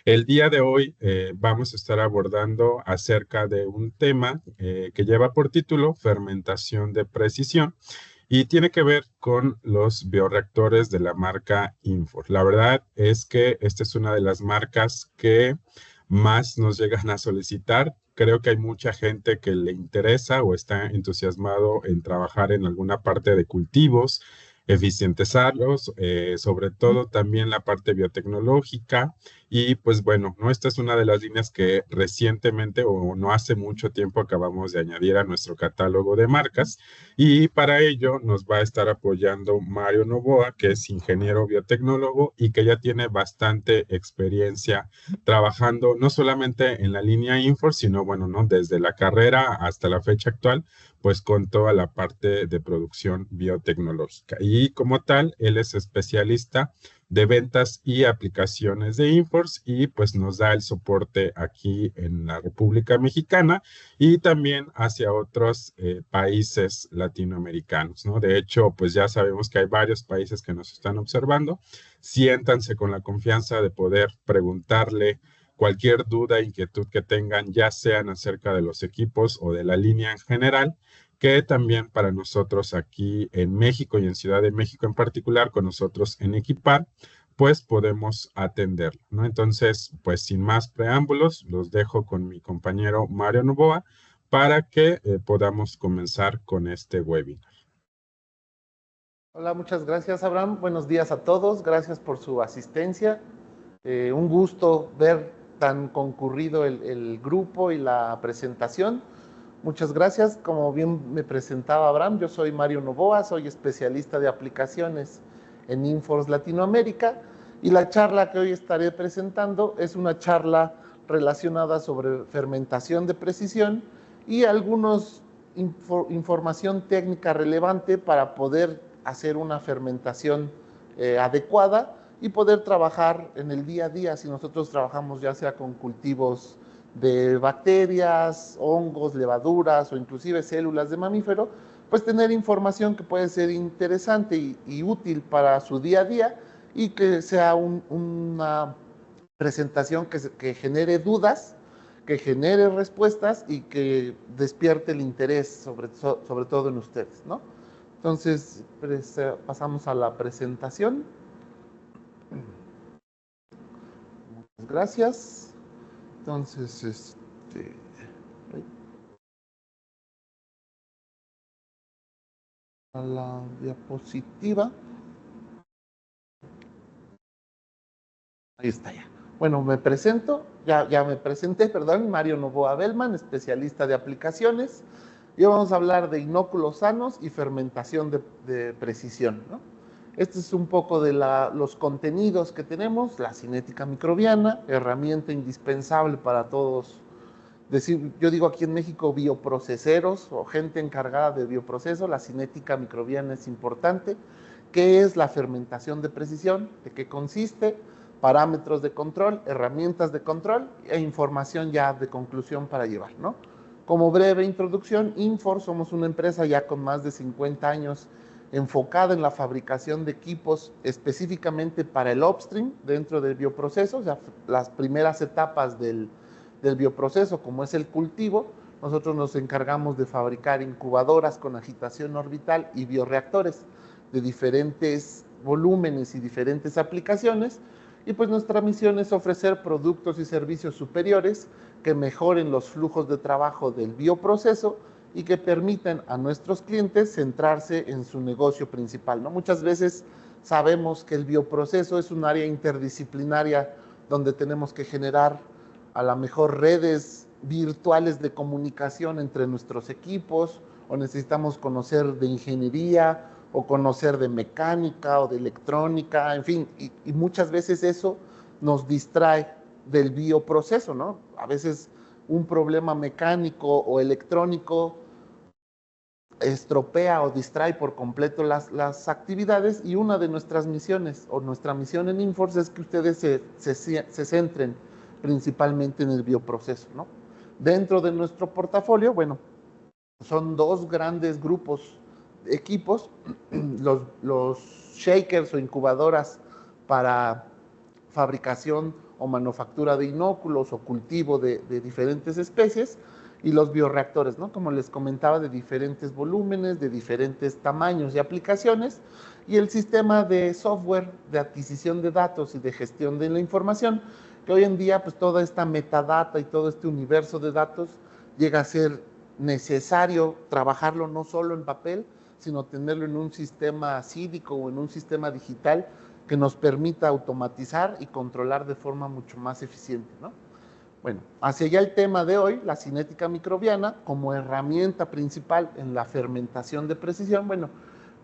El día de hoy vamos a estar abordando acerca de un tema que lleva por título fermentación de precisión y tiene que ver con los bioreactores de la marca Infor. La verdad es que esta es una de las marcas que más nos llegan a solicitar. Creo que hay mucha gente que le interesa o está entusiasmado en trabajar en alguna parte de cultivos, eficientizarlos, sobre todo también la parte biotecnológica. Y pues bueno, ¿no? Esta es una de las líneas que recientemente o no hace mucho tiempo acabamos de añadir a nuestro catálogo de marcas. Y para ello nos va a estar apoyando Mario Novoa, que es ingeniero biotecnólogo y que ya tiene bastante experiencia trabajando no solamente en la línea Infor, sino bueno, ¿no? Desde la carrera hasta la fecha actual, pues con toda la parte de producción biotecnológica. Y como tal, él es especialista de ventas y aplicaciones de Inforce y pues nos da el soporte aquí en la República Mexicana y también hacia otros países latinoamericanos, ¿no? De hecho, pues ya sabemos que hay varios países que nos están observando. Siéntanse con la confianza de poder preguntarle cualquier duda, inquietud que tengan, ya sean acerca de los equipos o de la línea en general, que también para nosotros aquí en México y en Ciudad de México en particular, con nosotros en Equipar, pues podemos atenderlo, ¿no? Entonces, pues sin más preámbulos, los dejo con mi compañero Mario Novoa para que podamos comenzar con este webinar. Hola, muchas gracias, Abraham. Buenos días a todos. Gracias por su asistencia. Un gusto ver tan concurrido el grupo y la presentación. Muchas gracias. Como bien me presentaba Abraham, yo soy Mario Novoa, soy especialista de aplicaciones en Inforce Latinoamérica y la charla que hoy estaré presentando es una charla relacionada sobre fermentación de precisión y algunos información técnica relevante para poder hacer una fermentación adecuada y poder trabajar en el día a día si nosotros trabajamos ya sea con cultivos de bacterias, hongos, levaduras o inclusive células de mamífero, pues tener información que puede ser interesante y útil para su día a día y que sea una presentación que genere dudas, que genere respuestas y que despierte el interés sobre todo en ustedes, ¿no? Entonces, pasamos a la presentación. Muchas gracias. Entonces, a la diapositiva. Ahí está ya. Bueno, me presento, ya me presenté, perdón, Mario Novoa Bellman, especialista de aplicaciones. Y vamos a hablar de inóculos sanos y fermentación de precisión, ¿no? Este es un poco de los contenidos que tenemos, la cinética microbiana, herramienta indispensable para todos. Yo digo aquí en México bioproceseros o gente encargada de bioproceso, la cinética microbiana es importante. ¿Qué es la fermentación de precisión? ¿De qué consiste? Parámetros de control, herramientas de control e información ya de conclusión para llevar, ¿no? Como breve introducción, Infor somos una empresa ya con más de 50 años enfocada en la fabricación de equipos específicamente para el upstream dentro del bioproceso, o sea, las primeras etapas del bioproceso, como es el cultivo. Nosotros nos encargamos de fabricar incubadoras con agitación orbital y bioreactores de diferentes volúmenes y diferentes aplicaciones. Y pues nuestra misión es ofrecer productos y servicios superiores que mejoren los flujos de trabajo del bioproceso y que permitan a nuestros clientes centrarse en su negocio principal, ¿no? Muchas veces sabemos que el bioproceso es un área interdisciplinaria donde tenemos que generar a lo mejor redes virtuales de comunicación entre nuestros equipos, o necesitamos conocer de ingeniería, o conocer de mecánica, o de electrónica, en fin, y muchas veces eso nos distrae del bioproceso, ¿no? A veces un problema mecánico o electrónico estropea o distrae por completo las actividades, y una de nuestras misiones o nuestra misión en Inforce es que ustedes se centren principalmente en el bioproceso, ¿no? Dentro de nuestro portafolio, bueno, son dos grandes grupos de equipos, los shakers o incubadoras para fabricación o manufactura de inóculos o cultivo de diferentes especies, y los bioreactores, ¿no? Como les comentaba, de diferentes volúmenes, de diferentes tamaños y aplicaciones, y el sistema de software de adquisición de datos y de gestión de la información, que hoy en día pues toda esta metadata y todo este universo de datos llega a ser necesario trabajarlo no solo en papel, sino tenerlo en un sistema cívico o en un sistema digital que nos permita automatizar y controlar de forma mucho más eficiente, ¿no? Bueno, hacia allá el tema de hoy, la cinética microbiana como herramienta principal en la fermentación de precisión. Bueno,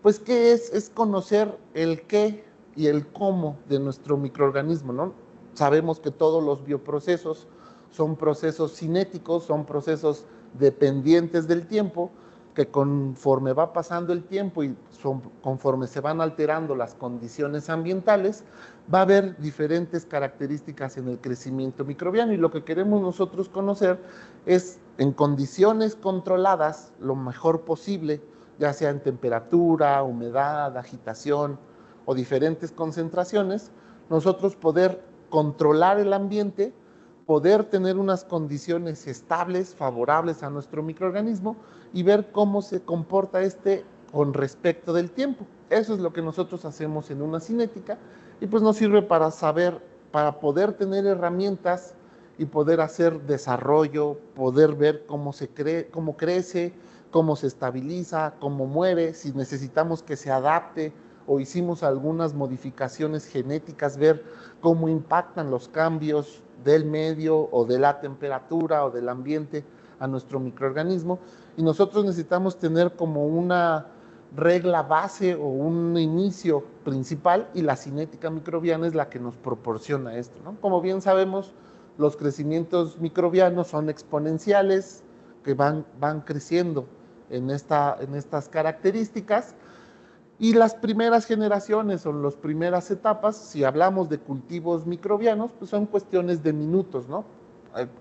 pues ¿qué es? Es conocer el qué y el cómo de nuestro microorganismo, ¿no? Sabemos que todos los bioprocesos son procesos cinéticos, son procesos dependientes del tiempo, que conforme va pasando el tiempo y conforme se van alterando las condiciones ambientales, va a haber diferentes características en el crecimiento microbiano, y lo que queremos nosotros conocer es, en condiciones controladas, lo mejor posible, ya sea en temperatura, humedad, agitación o diferentes concentraciones, nosotros poder controlar el ambiente, poder tener unas condiciones estables, favorables a nuestro microorganismo, y ver cómo se comporta con respecto del tiempo. Eso es lo que nosotros hacemos en una cinética, y pues nos sirve para saber, para poder tener herramientas y poder hacer desarrollo, poder ver cómo crece, cómo se estabiliza, cómo muere, si necesitamos que se adapte o hicimos algunas modificaciones genéticas, ver cómo impactan los cambios del medio o de la temperatura o del ambiente a nuestro microorganismo, y nosotros necesitamos tener como una regla base o un inicio principal, y la cinética microbiana es la que nos proporciona esto, ¿no? Como bien sabemos, los crecimientos microbianos son exponenciales, que van creciendo en estas características, y las primeras generaciones o las primeras etapas, si hablamos de cultivos microbianos, pues son cuestiones de minutos, ¿no?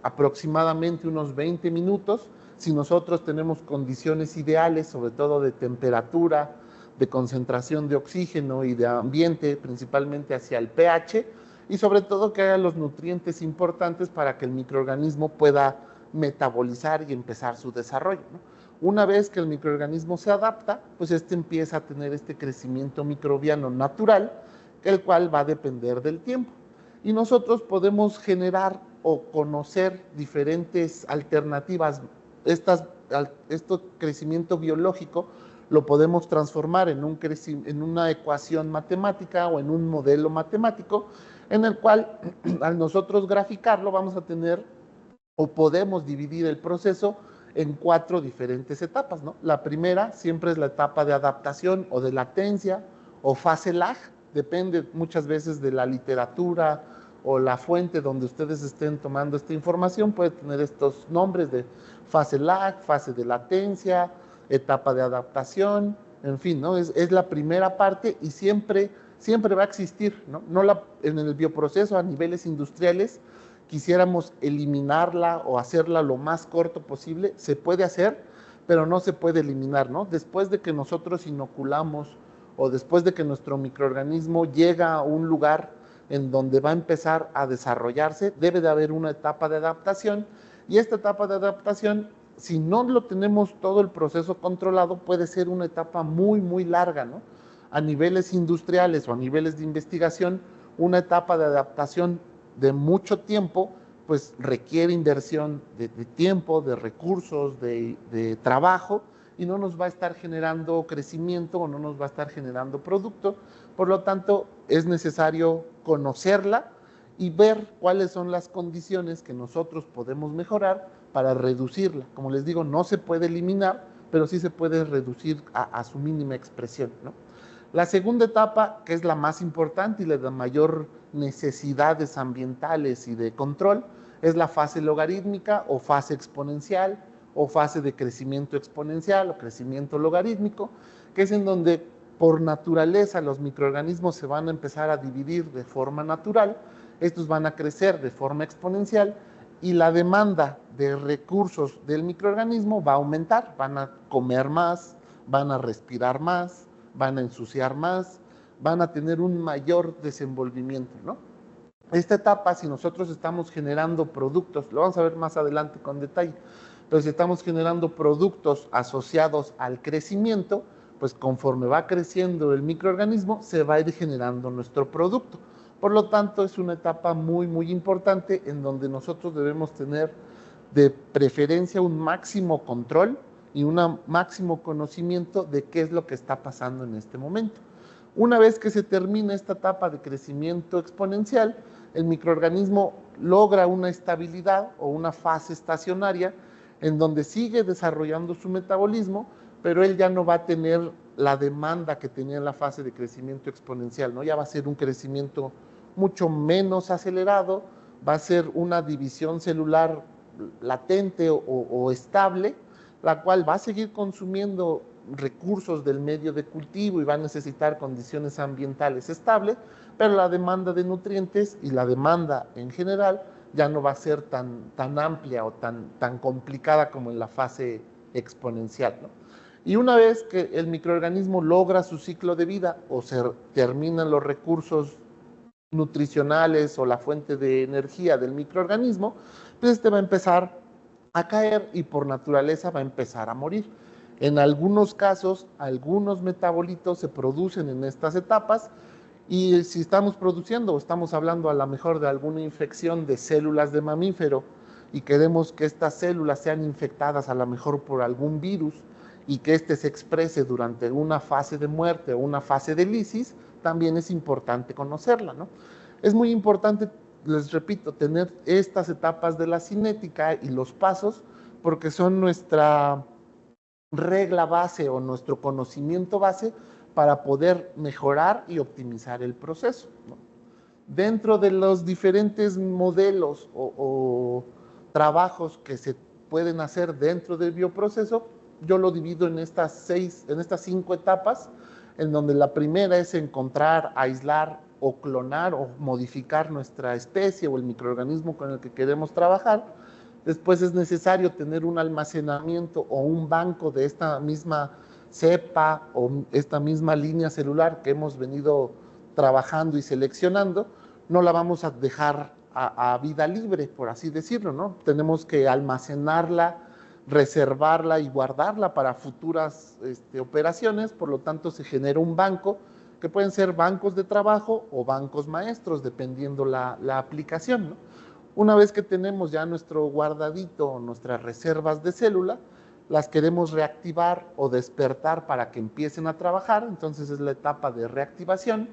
Aproximadamente unos 20 minutos, si nosotros tenemos condiciones ideales, sobre todo de temperatura, de concentración de oxígeno y de ambiente, principalmente hacia el pH, y sobre todo que haya los nutrientes importantes para que el microorganismo pueda metabolizar y empezar su desarrollo, ¿no? Una vez que el microorganismo se adapta, pues empieza a tener este crecimiento microbiano natural, el cual va a depender del tiempo. Y nosotros podemos generar o conocer diferentes alternativas. Este crecimiento biológico lo podemos transformar en una ecuación matemática o en un modelo matemático, en el cual, al nosotros graficarlo, vamos a tener o podemos dividir el proceso en 4 diferentes etapas, ¿no? La primera siempre es la etapa de adaptación o de latencia o fase lag, depende muchas veces de la literatura o la fuente donde ustedes estén tomando esta información, puede tener estos nombres de fase lag, fase de latencia, etapa de adaptación, en fin, ¿no? Es la primera parte, y siempre va a existir, ¿no? En el bioproceso a niveles industriales quisiéramos eliminarla o hacerla lo más corto posible, se puede hacer, pero no se puede eliminar, ¿no? Después de que nosotros inoculamos o después de que nuestro microorganismo llega a un lugar en donde va a empezar a desarrollarse, debe de haber una etapa de adaptación, y esta etapa de adaptación, si no lo tenemos todo el proceso controlado, puede ser una etapa muy, muy larga, ¿no? A niveles industriales o a niveles de investigación, una etapa de adaptación de mucho tiempo, pues requiere inversión de tiempo, de recursos, de trabajo, y no nos va a estar generando crecimiento o no nos va a estar generando producto. Por lo tanto, es necesario conocerla y ver cuáles son las condiciones que nosotros podemos mejorar para reducirla. Como les digo, no se puede eliminar, pero sí se puede reducir a su mínima expresión, ¿no? La segunda etapa, que es la más importante y la de mayor necesidades ambientales y de control, es la fase logarítmica o fase exponencial o fase de crecimiento exponencial o crecimiento logarítmico, que es en donde por naturaleza los microorganismos se van a empezar a dividir de forma natural, estos van a crecer de forma exponencial, y la demanda de recursos del microorganismo va a aumentar, van a comer más, van a respirar más, van a ensuciar más, van a tener un mayor desenvolvimiento, ¿no? Esta etapa, si nosotros estamos generando productos, lo vamos a ver más adelante con detalle, pero si estamos generando productos asociados al crecimiento, pues conforme va creciendo el microorganismo, se va a ir generando nuestro producto. Por lo tanto, es una etapa muy, muy importante en donde nosotros debemos tener de preferencia un máximo control y un máximo conocimiento de qué es lo que está pasando en este momento. Una vez que se termina esta etapa de crecimiento exponencial, el microorganismo logra una estabilidad o una fase estacionaria en donde sigue desarrollando su metabolismo, pero él ya no va a tener la demanda que tenía en la fase de crecimiento exponencial, ¿no? Ya va a ser un crecimiento mucho menos acelerado, va a ser una división celular latente o estable, la cual va a seguir consumiendo recursos del medio de cultivo y va a necesitar condiciones ambientales estables, pero la demanda de nutrientes y la demanda en general ya no va a ser tan amplia o tan complicada como en la fase exponencial, ¿no? Y una vez que el microorganismo logra su ciclo de vida o se terminan los recursos nutricionales o la fuente de energía del microorganismo, pues este va a empezar a caer y por naturaleza va a empezar a morir. En algunos casos, algunos metabolitos se producen en estas etapas y si estamos produciendo o estamos hablando a lo mejor de alguna infección de células de mamífero y queremos que estas células sean infectadas a lo mejor por algún virus y que éste se exprese durante una fase de muerte o una fase de lisis, también es importante conocerla, ¿no? Es muy importante, les repito, tener estas etapas de la cinética y los pasos porque son nuestra regla base o nuestro conocimiento base para poder mejorar y optimizar el proceso, ¿no? Dentro de los diferentes modelos o trabajos que se pueden hacer dentro del bioproceso, yo lo divido en estas 5 etapas, en donde la primera es encontrar, aislar o clonar o modificar nuestra especie o el microorganismo con el que queremos trabajar. Después es necesario tener un almacenamiento o un banco de esta misma cepa o esta misma línea celular que hemos venido trabajando y seleccionando. No la vamos a dejar a vida libre, por así decirlo, ¿no? Tenemos que almacenarla, reservarla y guardarla para futuras operaciones, por lo tanto se genera un banco que pueden ser bancos de trabajo o bancos maestros, dependiendo la aplicación, ¿no? Una vez que tenemos ya nuestro guardadito, nuestras reservas de célula, las queremos reactivar o despertar para que empiecen a trabajar, entonces es la etapa de reactivación.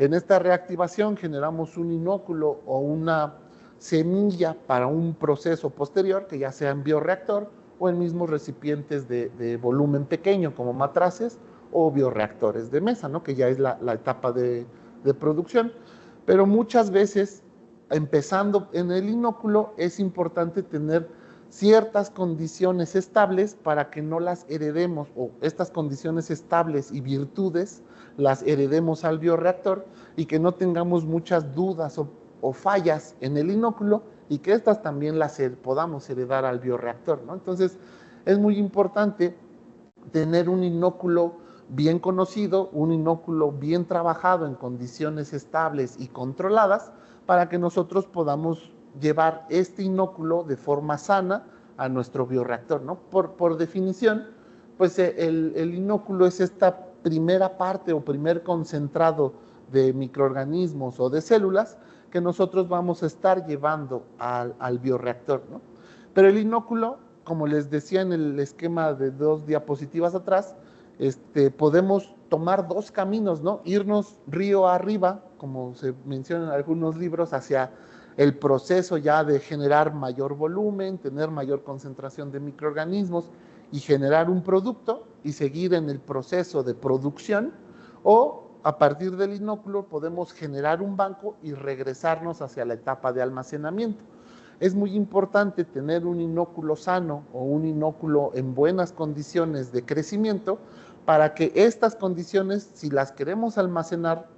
En esta reactivación generamos un inóculo o una semilla para un proceso posterior, que ya sea en bioreactor o en mismos recipientes de volumen pequeño, como matraces o bioreactores de mesa, ¿no? Que ya es la etapa de producción. Pero muchas veces, empezando en el inóculo, es importante tener ciertas condiciones estables para que no las heredemos, o estas condiciones estables y virtudes las heredemos al bioreactor y que no tengamos muchas dudas o fallas en el inóculo y que estas también las podamos heredar al bioreactor, ¿no? Entonces, es muy importante tener un inóculo bien conocido, un inóculo bien trabajado en condiciones estables y controladas para que nosotros podamos llevar este inóculo de forma sana a nuestro bioreactor, ¿no? Por definición, pues el inóculo es esta primera parte o primer concentrado de microorganismos o de células que nosotros vamos a estar llevando al bioreactor, ¿no? Pero el inóculo, como les decía en el esquema de 2 diapositivas atrás, podemos tomar 2 caminos, ¿no? Irnos río arriba, como se menciona en algunos libros, hacia el proceso ya de generar mayor volumen, tener mayor concentración de microorganismos y generar un producto y seguir en el proceso de producción, o a partir del inóculo podemos generar un banco y regresarnos hacia la etapa de almacenamiento. Es muy importante tener un inóculo sano o un inóculo en buenas condiciones de crecimiento para que estas condiciones, si las queremos almacenar,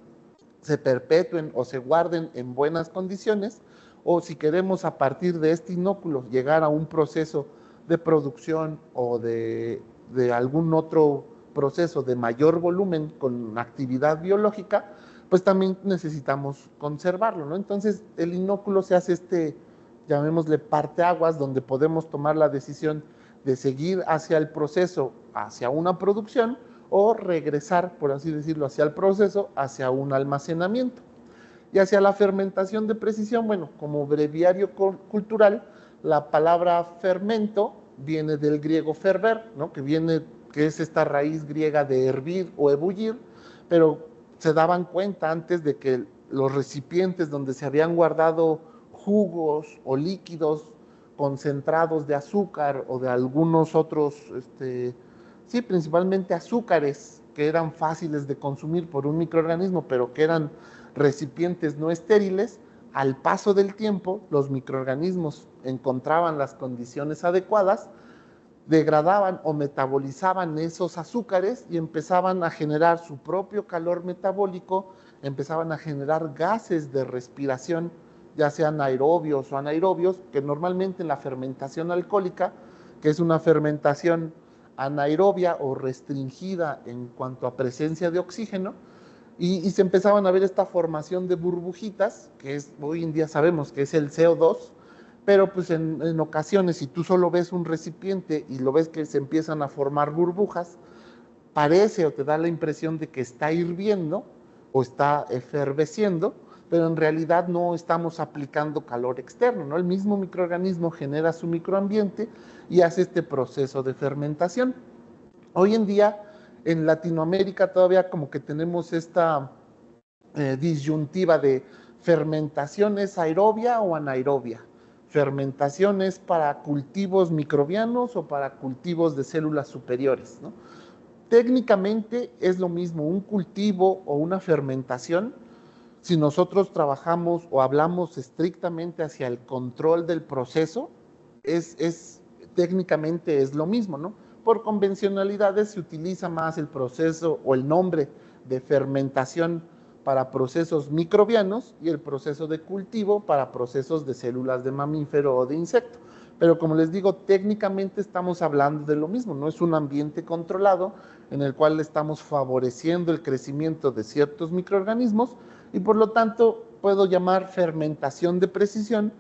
se perpetúen o se guarden en buenas condiciones, o si queremos a partir de este inóculo llegar a un proceso de producción o de algún otro proceso de mayor volumen con actividad biológica, pues también necesitamos conservarlo, ¿no? Entonces, el inóculo se hace llamémosle parteaguas, donde podemos tomar la decisión de seguir hacia el proceso, hacia una producción, o regresar, por así decirlo, hacia el proceso, hacia un almacenamiento. Y hacia la fermentación de precisión, bueno, como breviario cultural, la palabra fermento viene del griego ferver, ¿no? Que es esta raíz griega de hervir o ebullir, pero se daban cuenta antes de que los recipientes donde se habían guardado jugos o líquidos concentrados de azúcar o de algunos otros, sí, principalmente azúcares que eran fáciles de consumir por un microorganismo, pero que eran recipientes no estériles, al paso del tiempo los microorganismos encontraban las condiciones adecuadas, degradaban o metabolizaban esos azúcares y empezaban a generar su propio calor metabólico, empezaban a generar gases de respiración, ya sean aerobios o anaerobios, que normalmente en la fermentación alcohólica, que es una fermentación anaerobia o restringida en cuanto a presencia de oxígeno, y se empezaban a ver esta formación de burbujitas, que hoy en día sabemos que es el CO2, pero pues en ocasiones, si tú solo ves un recipiente y lo ves que se empiezan a formar burbujas, parece o te da la impresión de que está hirviendo o está efervesciendo, pero en realidad no estamos aplicando calor externo, ¿no? El mismo microorganismo genera su microambiente y hace este proceso de fermentación. Hoy en día, en Latinoamérica todavía como que tenemos esta disyuntiva de fermentación es aerobia o anaerobia. Fermentación es para cultivos microbianos o para cultivos de células superiores, ¿no? Técnicamente es lo mismo un cultivo o una fermentación si nosotros trabajamos o hablamos estrictamente hacia el control del proceso, técnicamente es lo mismo, ¿no? Por convencionalidades se utiliza más el proceso o el nombre de fermentación para procesos microbianos y el proceso de cultivo para procesos de células de mamífero o de insecto. Pero como les digo, técnicamente estamos hablando de lo mismo, no es un ambiente controlado en el cual estamos favoreciendo el crecimiento de ciertos microorganismos y por lo tanto puedo llamar fermentación de precisión,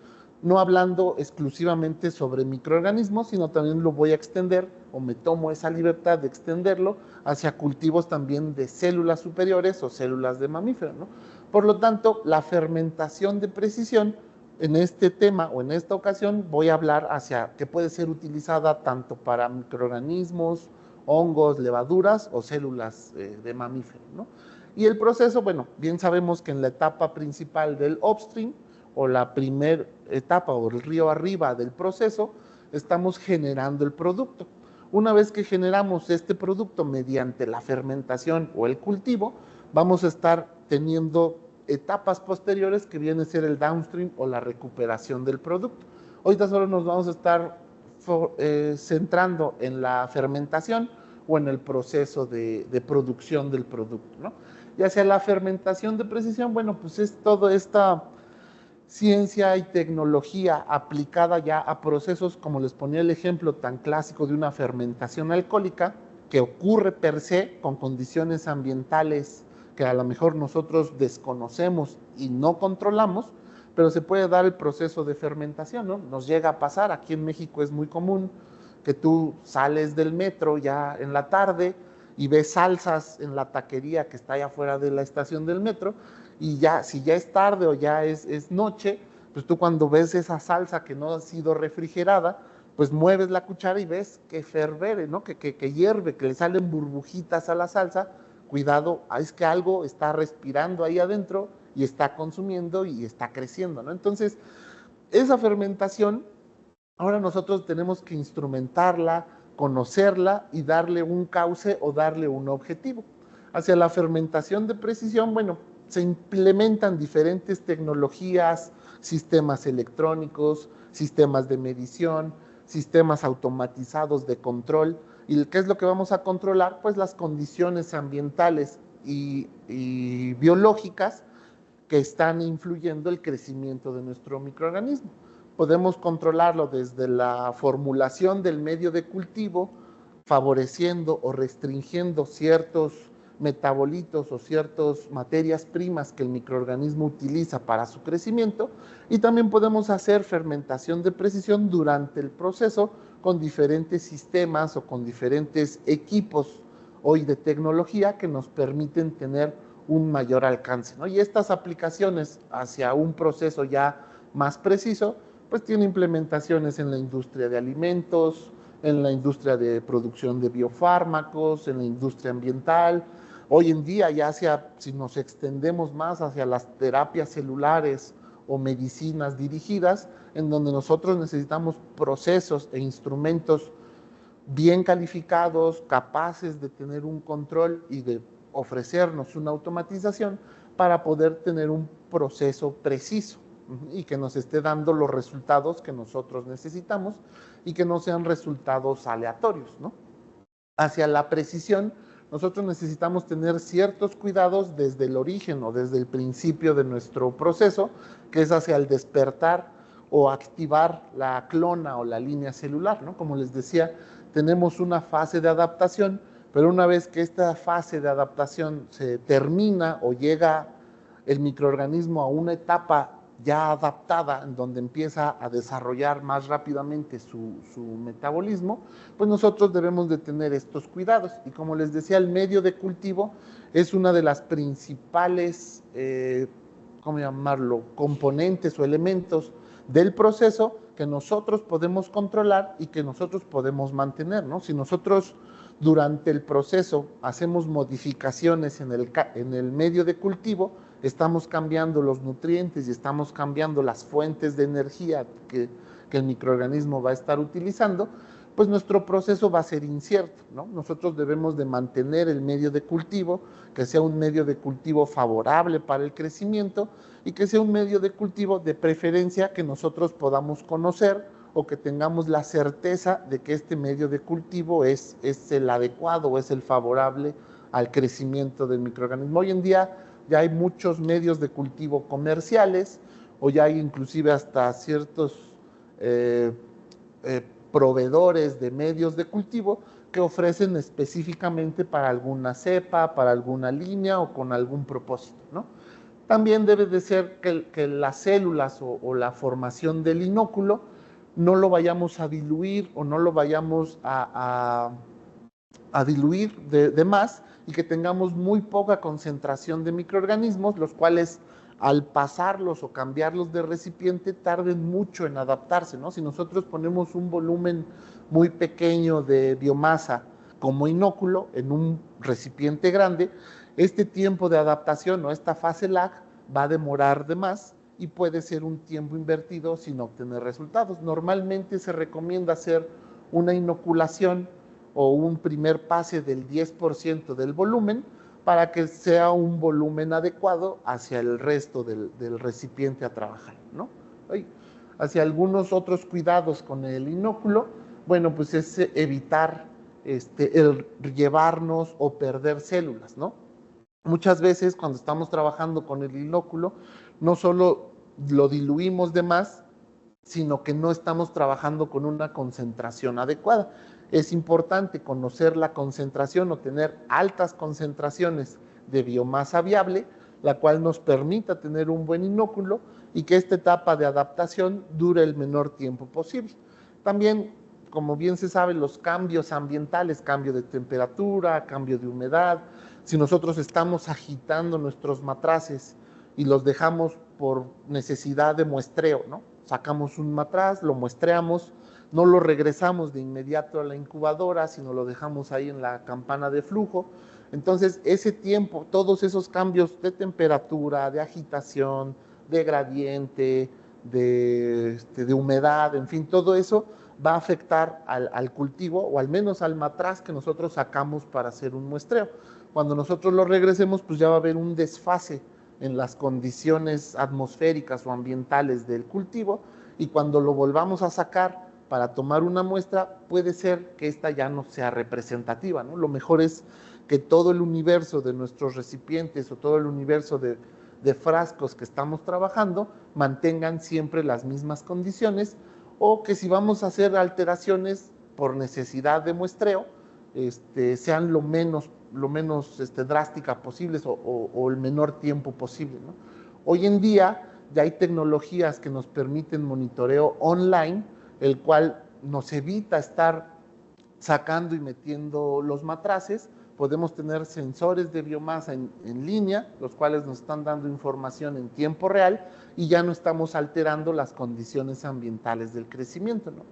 no hablando exclusivamente sobre microorganismos, sino también lo voy a extender o me tomo esa libertad de extenderlo hacia cultivos también de células superiores o células de mamíferos, ¿no? Por lo tanto, la fermentación de precisión en este tema o en esta ocasión voy a hablar hacia que puede ser utilizada tanto para microorganismos, hongos, levaduras o células de mamíferos, ¿no? Y el proceso, bueno, bien sabemos que en la etapa principal del upstream o la primera etapa o el río arriba del proceso, estamos generando el producto. Una vez que generamos este producto mediante la fermentación o el cultivo, vamos a estar teniendo etapas posteriores que viene a ser el downstream o la recuperación del producto. Ahorita solo nos vamos a estar centrando en la fermentación o en el proceso de producción del producto, ¿no? Y hacia la fermentación de precisión, bueno, pues es toda esta ciencia y tecnología aplicada ya a procesos, como les ponía el ejemplo tan clásico de una fermentación alcohólica, que ocurre per se con condiciones ambientales que a lo mejor nosotros desconocemos y no controlamos, pero se puede dar el proceso de fermentación, ¿no? Nos llega a pasar, aquí en México es muy común que tú sales del metro ya en la tarde y ves salsas en la taquería que está allá afuera de la estación del metro, y ya, si ya es tarde o ya es noche, pues tú cuando ves esa salsa que no ha sido refrigerada, pues mueves la cuchara y ves que fervere, ¿no? Que hierve, que le salen burbujitas a la salsa. Cuidado, es que algo está respirando ahí adentro y está consumiendo y está creciendo, ¿no? Entonces, esa fermentación, ahora nosotros tenemos que instrumentarla, conocerla y darle un cauce o darle un objetivo. Hacia la fermentación de precisión, bueno, se implementan diferentes tecnologías, sistemas electrónicos, sistemas de medición, sistemas automatizados de control. ¿Y qué es lo que vamos a controlar? Pues las condiciones ambientales y biológicas que están influyendo el crecimiento de nuestro microorganismo. Podemos controlarlo desde la formulación del medio de cultivo, favoreciendo o restringiendo ciertos metabolitos o ciertas materias primas que el microorganismo utiliza para su crecimiento, y también podemos hacer fermentación de precisión durante el proceso con diferentes sistemas o con diferentes equipos hoy de tecnología que nos permiten tener un mayor alcance, ¿no? Y estas aplicaciones hacia un proceso ya más preciso, pues tiene implementaciones en la industria de alimentos, en la industria de producción de biofármacos, en la industria ambiental. Hoy en día ya si nos extendemos más hacia las terapias celulares o medicinas dirigidas, en donde nosotros necesitamos procesos e instrumentos bien calificados, capaces de tener un control y de ofrecernos una automatización para poder tener un proceso preciso y que nos esté dando los resultados que nosotros necesitamos y que no sean resultados aleatorios, ¿no? Hacia la precisión, nosotros necesitamos tener ciertos cuidados desde el origen o desde el principio de nuestro proceso, que es hacia el despertar o activar la clona o la línea celular, ¿no? Como les decía, tenemos una fase de adaptación, pero una vez que esta fase de adaptación se termina o llega el microorganismo a una etapa ya adaptada, en donde empieza a desarrollar más rápidamente su metabolismo, pues nosotros debemos de tener estos cuidados. Y como les decía, el medio de cultivo es una de las principales, ¿cómo llamarlo?, componentes o elementos del proceso que nosotros podemos controlar y que nosotros podemos mantener, ¿no? Si nosotros durante el proceso hacemos modificaciones en el medio de cultivo, estamos cambiando los nutrientes y estamos cambiando las fuentes de energía que el microorganismo va a estar utilizando, pues nuestro proceso va a ser incierto, ¿no? Nosotros debemos de mantener el medio de cultivo, que sea un medio de cultivo favorable para el crecimiento y que sea un medio de cultivo de preferencia que nosotros podamos conocer o que tengamos la certeza de que este medio de cultivo es el adecuado o es el favorable al crecimiento del microorganismo. Hoy en día ya hay muchos medios de cultivo comerciales o ya hay inclusive hasta ciertos proveedores de medios de cultivo que ofrecen específicamente para alguna cepa, para alguna línea o con algún propósito, ¿no? También debe de ser que las células o la formación del inóculo no lo vayamos a diluir o no lo vayamos a diluir de más y que tengamos muy poca concentración de microorganismos, los cuales al pasarlos o cambiarlos de recipiente tarden mucho en adaptarse, ¿no? Si nosotros ponemos un volumen muy pequeño de biomasa como inóculo en un recipiente grande, este tiempo de adaptación o esta fase lag va a demorar de más y puede ser un tiempo invertido sin obtener resultados. Normalmente se recomienda hacer una inoculación o un primer pase del 10% del volumen para que sea un volumen adecuado hacia el resto del recipiente a trabajar, ¿no? Hacia algunos otros cuidados con el inóculo, bueno, pues es evitar el llevarnos o perder células, ¿no? Muchas veces cuando estamos trabajando con el inóculo, no solo lo diluimos de más, sino que no estamos trabajando con una concentración adecuada. Es importante conocer la concentración o tener altas concentraciones de biomasa viable, la cual nos permita tener un buen inóculo y que esta etapa de adaptación dure el menor tiempo posible. También, como bien se sabe, los cambios ambientales, cambio de temperatura, cambio de humedad, si nosotros estamos agitando nuestros matraces y los dejamos por necesidad de muestreo, ¿no? Sacamos un matraz, lo muestreamos, no lo regresamos de inmediato a la incubadora, sino lo dejamos ahí en la campana de flujo. Entonces, ese tiempo, todos esos cambios de temperatura, de agitación, de gradiente, de humedad, en fin, todo eso va a afectar al cultivo o al menos al matraz que nosotros sacamos para hacer un muestreo. Cuando nosotros lo regresemos, pues ya va a haber un desfase en las condiciones atmosféricas o ambientales del cultivo, y cuando lo volvamos a sacar para tomar una muestra, puede ser que esta ya no sea representativa, ¿no? Lo mejor es que todo el universo de nuestros recipientes o todo el universo de frascos que estamos trabajando mantengan siempre las mismas condiciones, o que si vamos a hacer alteraciones por necesidad de muestreo, sean lo menos drásticas posibles o el menor tiempo posible, ¿no? Hoy en día ya hay tecnologías que nos permiten monitoreo online, el cual nos evita estar sacando y metiendo los matraces. Podemos tener sensores de biomasa en línea, los cuales nos están dando información en tiempo real y ya no estamos alterando las condiciones ambientales del crecimiento, ¿no?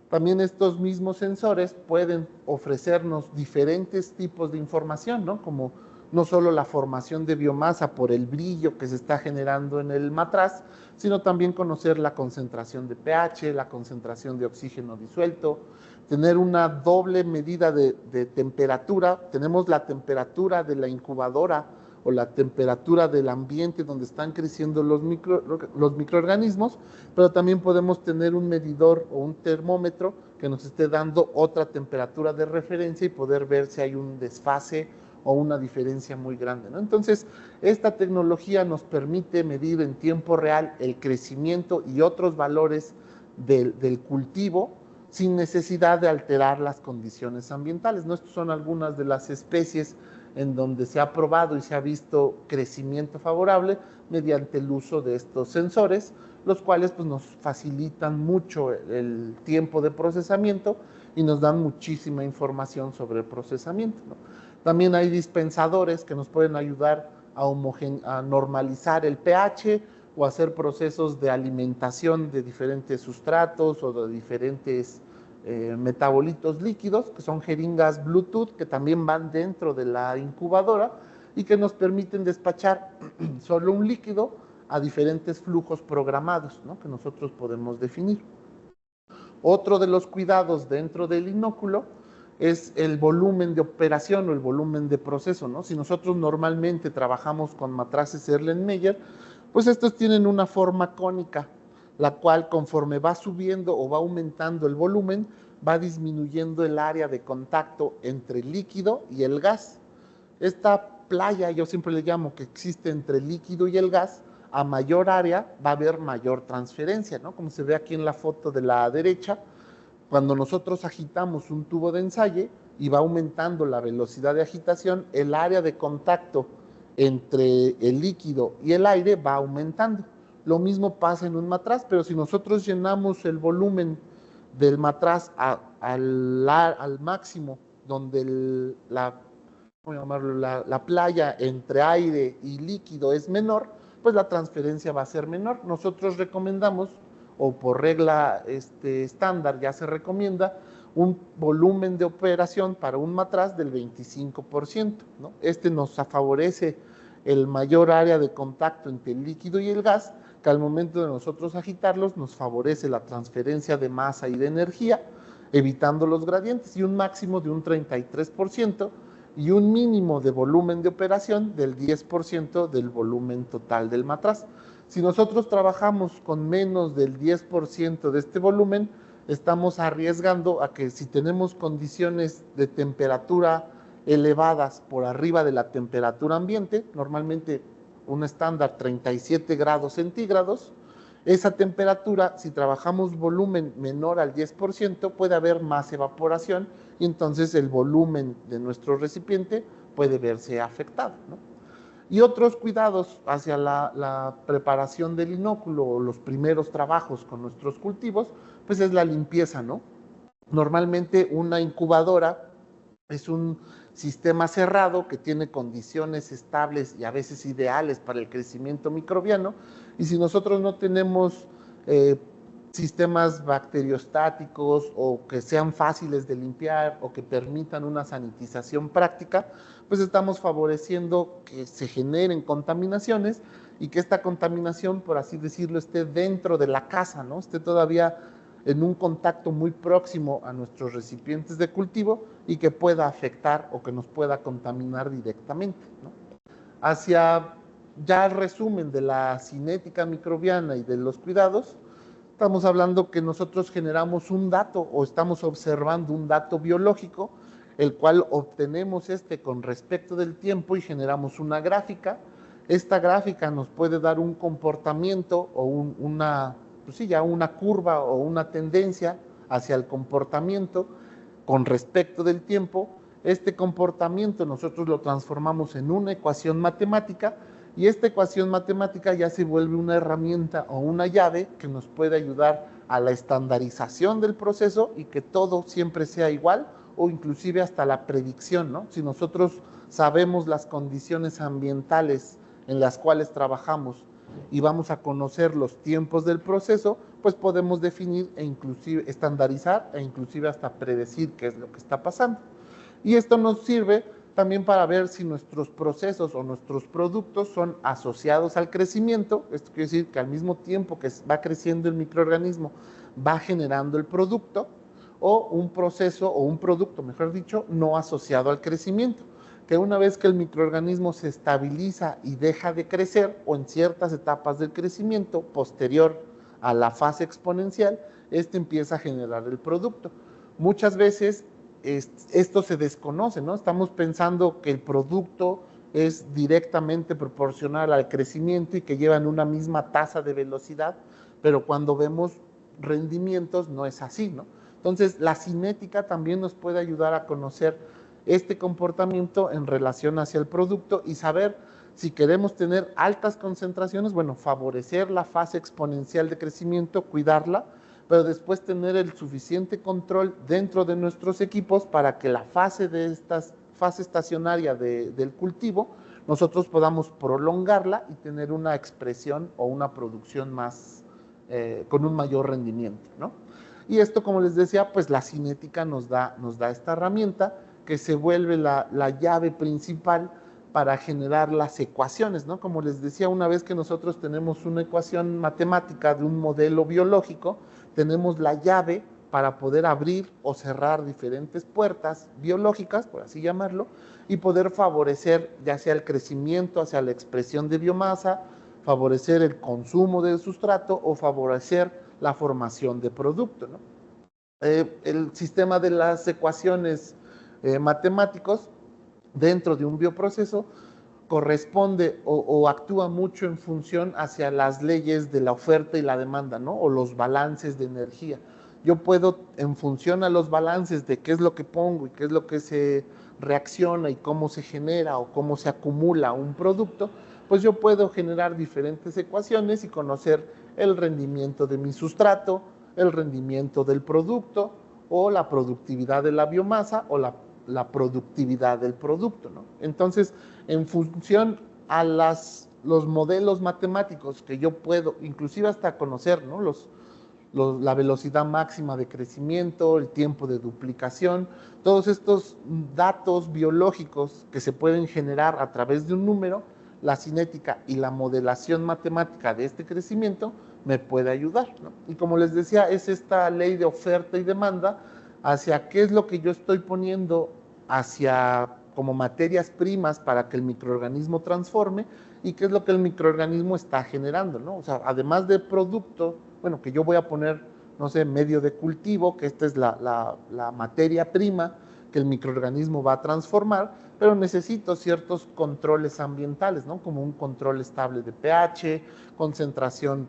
También estos mismos sensores pueden ofrecernos diferentes tipos de información, ¿no? Como no solo la formación de biomasa por el brillo que se está generando en el matraz, sino también conocer la concentración de pH, la concentración de oxígeno disuelto, tener una doble medida de temperatura. Tenemos la temperatura de la incubadora o la temperatura del ambiente donde están creciendo los microorganismos, pero también podemos tener un medidor o un termómetro que nos esté dando otra temperatura de referencia y poder ver si hay un desfase o una diferencia muy grande, ¿no? Entonces, esta tecnología nos permite medir en tiempo real el crecimiento y otros valores del cultivo sin necesidad de alterar las condiciones ambientales, ¿no? Estas son algunas de las especies en donde se ha probado y se ha visto crecimiento favorable mediante el uso de estos sensores, los cuales pues, nos facilitan mucho el tiempo de procesamiento y nos dan muchísima información sobre el procesamiento, ¿no? También hay dispensadores que nos pueden ayudar a normalizar el pH o hacer procesos de alimentación de diferentes sustratos o de diferentes metabolitos líquidos, que son jeringas Bluetooth, que también van dentro de la incubadora y que nos permiten despachar solo un líquido a diferentes flujos programados, ¿no? Que nosotros podemos definir. Otro de los cuidados dentro del inóculo es el volumen de operación o el volumen de proceso, ¿no? Si nosotros normalmente trabajamos con matraces Erlenmeyer, pues estos tienen una forma cónica, la cual conforme va subiendo o va aumentando el volumen, va disminuyendo el área de contacto entre el líquido y el gas. Esta playa, yo siempre le llamo que existe entre el líquido y el gas, a mayor área va a haber mayor transferencia, ¿no? Como se ve aquí en la foto de la derecha, cuando nosotros agitamos un tubo de ensayo y va aumentando la velocidad de agitación, el área de contacto entre el líquido y el aire va aumentando. Lo mismo pasa en un matraz, pero si nosotros llenamos el volumen del matraz al máximo, donde la playa entre aire y líquido es menor, pues la transferencia va a ser menor. Nosotros recomendamos, o por regla estándar ya se recomienda, un volumen de operación para un matraz del 25%, ¿no? Nos favorece el mayor área de contacto entre el líquido y el gas, que al momento de nosotros agitarlos nos favorece la transferencia de masa y de energía, evitando los gradientes, y un máximo de un 33% y un mínimo de volumen de operación del 10% del volumen total del matraz. Si nosotros trabajamos con menos del 10% de este volumen, estamos arriesgando a que si tenemos condiciones de temperatura elevadas por arriba de la temperatura ambiente, normalmente un estándar 37 grados centígrados, esa temperatura, si trabajamos volumen menor al 10%, puede haber más evaporación y entonces el volumen de nuestro recipiente puede verse afectado, ¿no? Y otros cuidados hacia la preparación del inóculo o los primeros trabajos con nuestros cultivos, pues es la limpieza, ¿no? Normalmente una incubadora es un sistema cerrado que tiene condiciones estables y a veces ideales para el crecimiento microbiano, y si nosotros no tenemos sistemas bacteriostáticos o que sean fáciles de limpiar o que permitan una sanitización práctica, pues estamos favoreciendo que se generen contaminaciones y que esta contaminación, por así decirlo, esté dentro de la casa, ¿no? Esté todavía en un contacto muy próximo a nuestros recipientes de cultivo y que pueda afectar o que nos pueda contaminar directamente, ¿no? Hacia ya el resumen de la cinética microbiana y de los cuidados, estamos hablando que nosotros generamos un dato o estamos observando un dato biológico, el cual obtenemos con respecto del tiempo y generamos una gráfica. Esta gráfica nos puede dar un comportamiento o una curva o una tendencia hacia el comportamiento con respecto del tiempo, Este comportamiento nosotros lo transformamos en una ecuación matemática y esta ecuación matemática ya se vuelve una herramienta o una llave que nos puede ayudar a la estandarización del proceso y que todo siempre sea igual o inclusive hasta la predicción, ¿no? Si nosotros sabemos las condiciones ambientales en las cuales trabajamos y vamos a conocer los tiempos del proceso, pues podemos definir e inclusive estandarizar e inclusive hasta predecir qué es lo que está pasando. Y esto nos sirve también para ver si nuestros procesos o nuestros productos son asociados al crecimiento. Esto quiere decir que al mismo tiempo que va creciendo el microorganismo, va generando el producto, o un proceso o un producto, mejor dicho, no asociado al crecimiento. Que una vez que el microorganismo se estabiliza y deja de crecer, o en ciertas etapas del crecimiento posterior a la fase exponencial, este empieza a generar el producto. Muchas veces esto se desconoce, ¿no? Estamos pensando que el producto es directamente proporcional al crecimiento y que llevan una misma tasa de velocidad, pero cuando vemos rendimientos no es así, ¿no? Entonces, la cinética también nos puede ayudar a conocer este comportamiento en relación hacia el producto y saber si queremos tener altas concentraciones, bueno, favorecer la fase exponencial de crecimiento, cuidarla, pero después tener el suficiente control dentro de nuestros equipos para que la fase estacionaria del cultivo, nosotros podamos prolongarla y tener una expresión o una producción más, con un mayor rendimiento, ¿no? Y esto, como les decía, pues la cinética nos da esta herramienta que se vuelve la llave principal para generar las ecuaciones, ¿no? Como les decía, una vez que nosotros tenemos una ecuación matemática de un modelo biológico, tenemos la llave para poder abrir o cerrar diferentes puertas biológicas, por así llamarlo, y poder favorecer ya sea el crecimiento hacia la expresión de biomasa, favorecer el consumo del sustrato o favorecer la formación de producto, ¿no? El sistema de las ecuaciones matemáticos dentro de un bioproceso corresponde o actúa mucho en función hacia las leyes de la oferta y la demanda, ¿no? O los balances de energía. Yo puedo, en función a los balances de qué es lo que pongo y qué es lo que se reacciona y cómo se genera o cómo se acumula un producto, pues yo puedo generar diferentes ecuaciones y conocer el rendimiento de mi sustrato, el rendimiento del producto o la productividad de la biomasa o la productividad del producto, ¿no? Entonces, en función a los modelos matemáticos que yo puedo, inclusive hasta conocer, ¿no? La velocidad máxima de crecimiento, el tiempo de duplicación, todos estos datos biológicos que se pueden generar a través de un número, la cinética y la modelación matemática de este crecimiento me puede ayudar, ¿no? Y como les decía, es esta ley de oferta y demanda hacia qué es lo que yo estoy poniendo hacia como materias primas para que el microorganismo transforme y qué es lo que el microorganismo está generando, ¿no? O sea, además de producto, bueno, que yo voy a poner, no sé, medio de cultivo, que esta es la materia prima que el microorganismo va a transformar, pero necesito ciertos controles ambientales, ¿no? Como un control estable de pH, concentración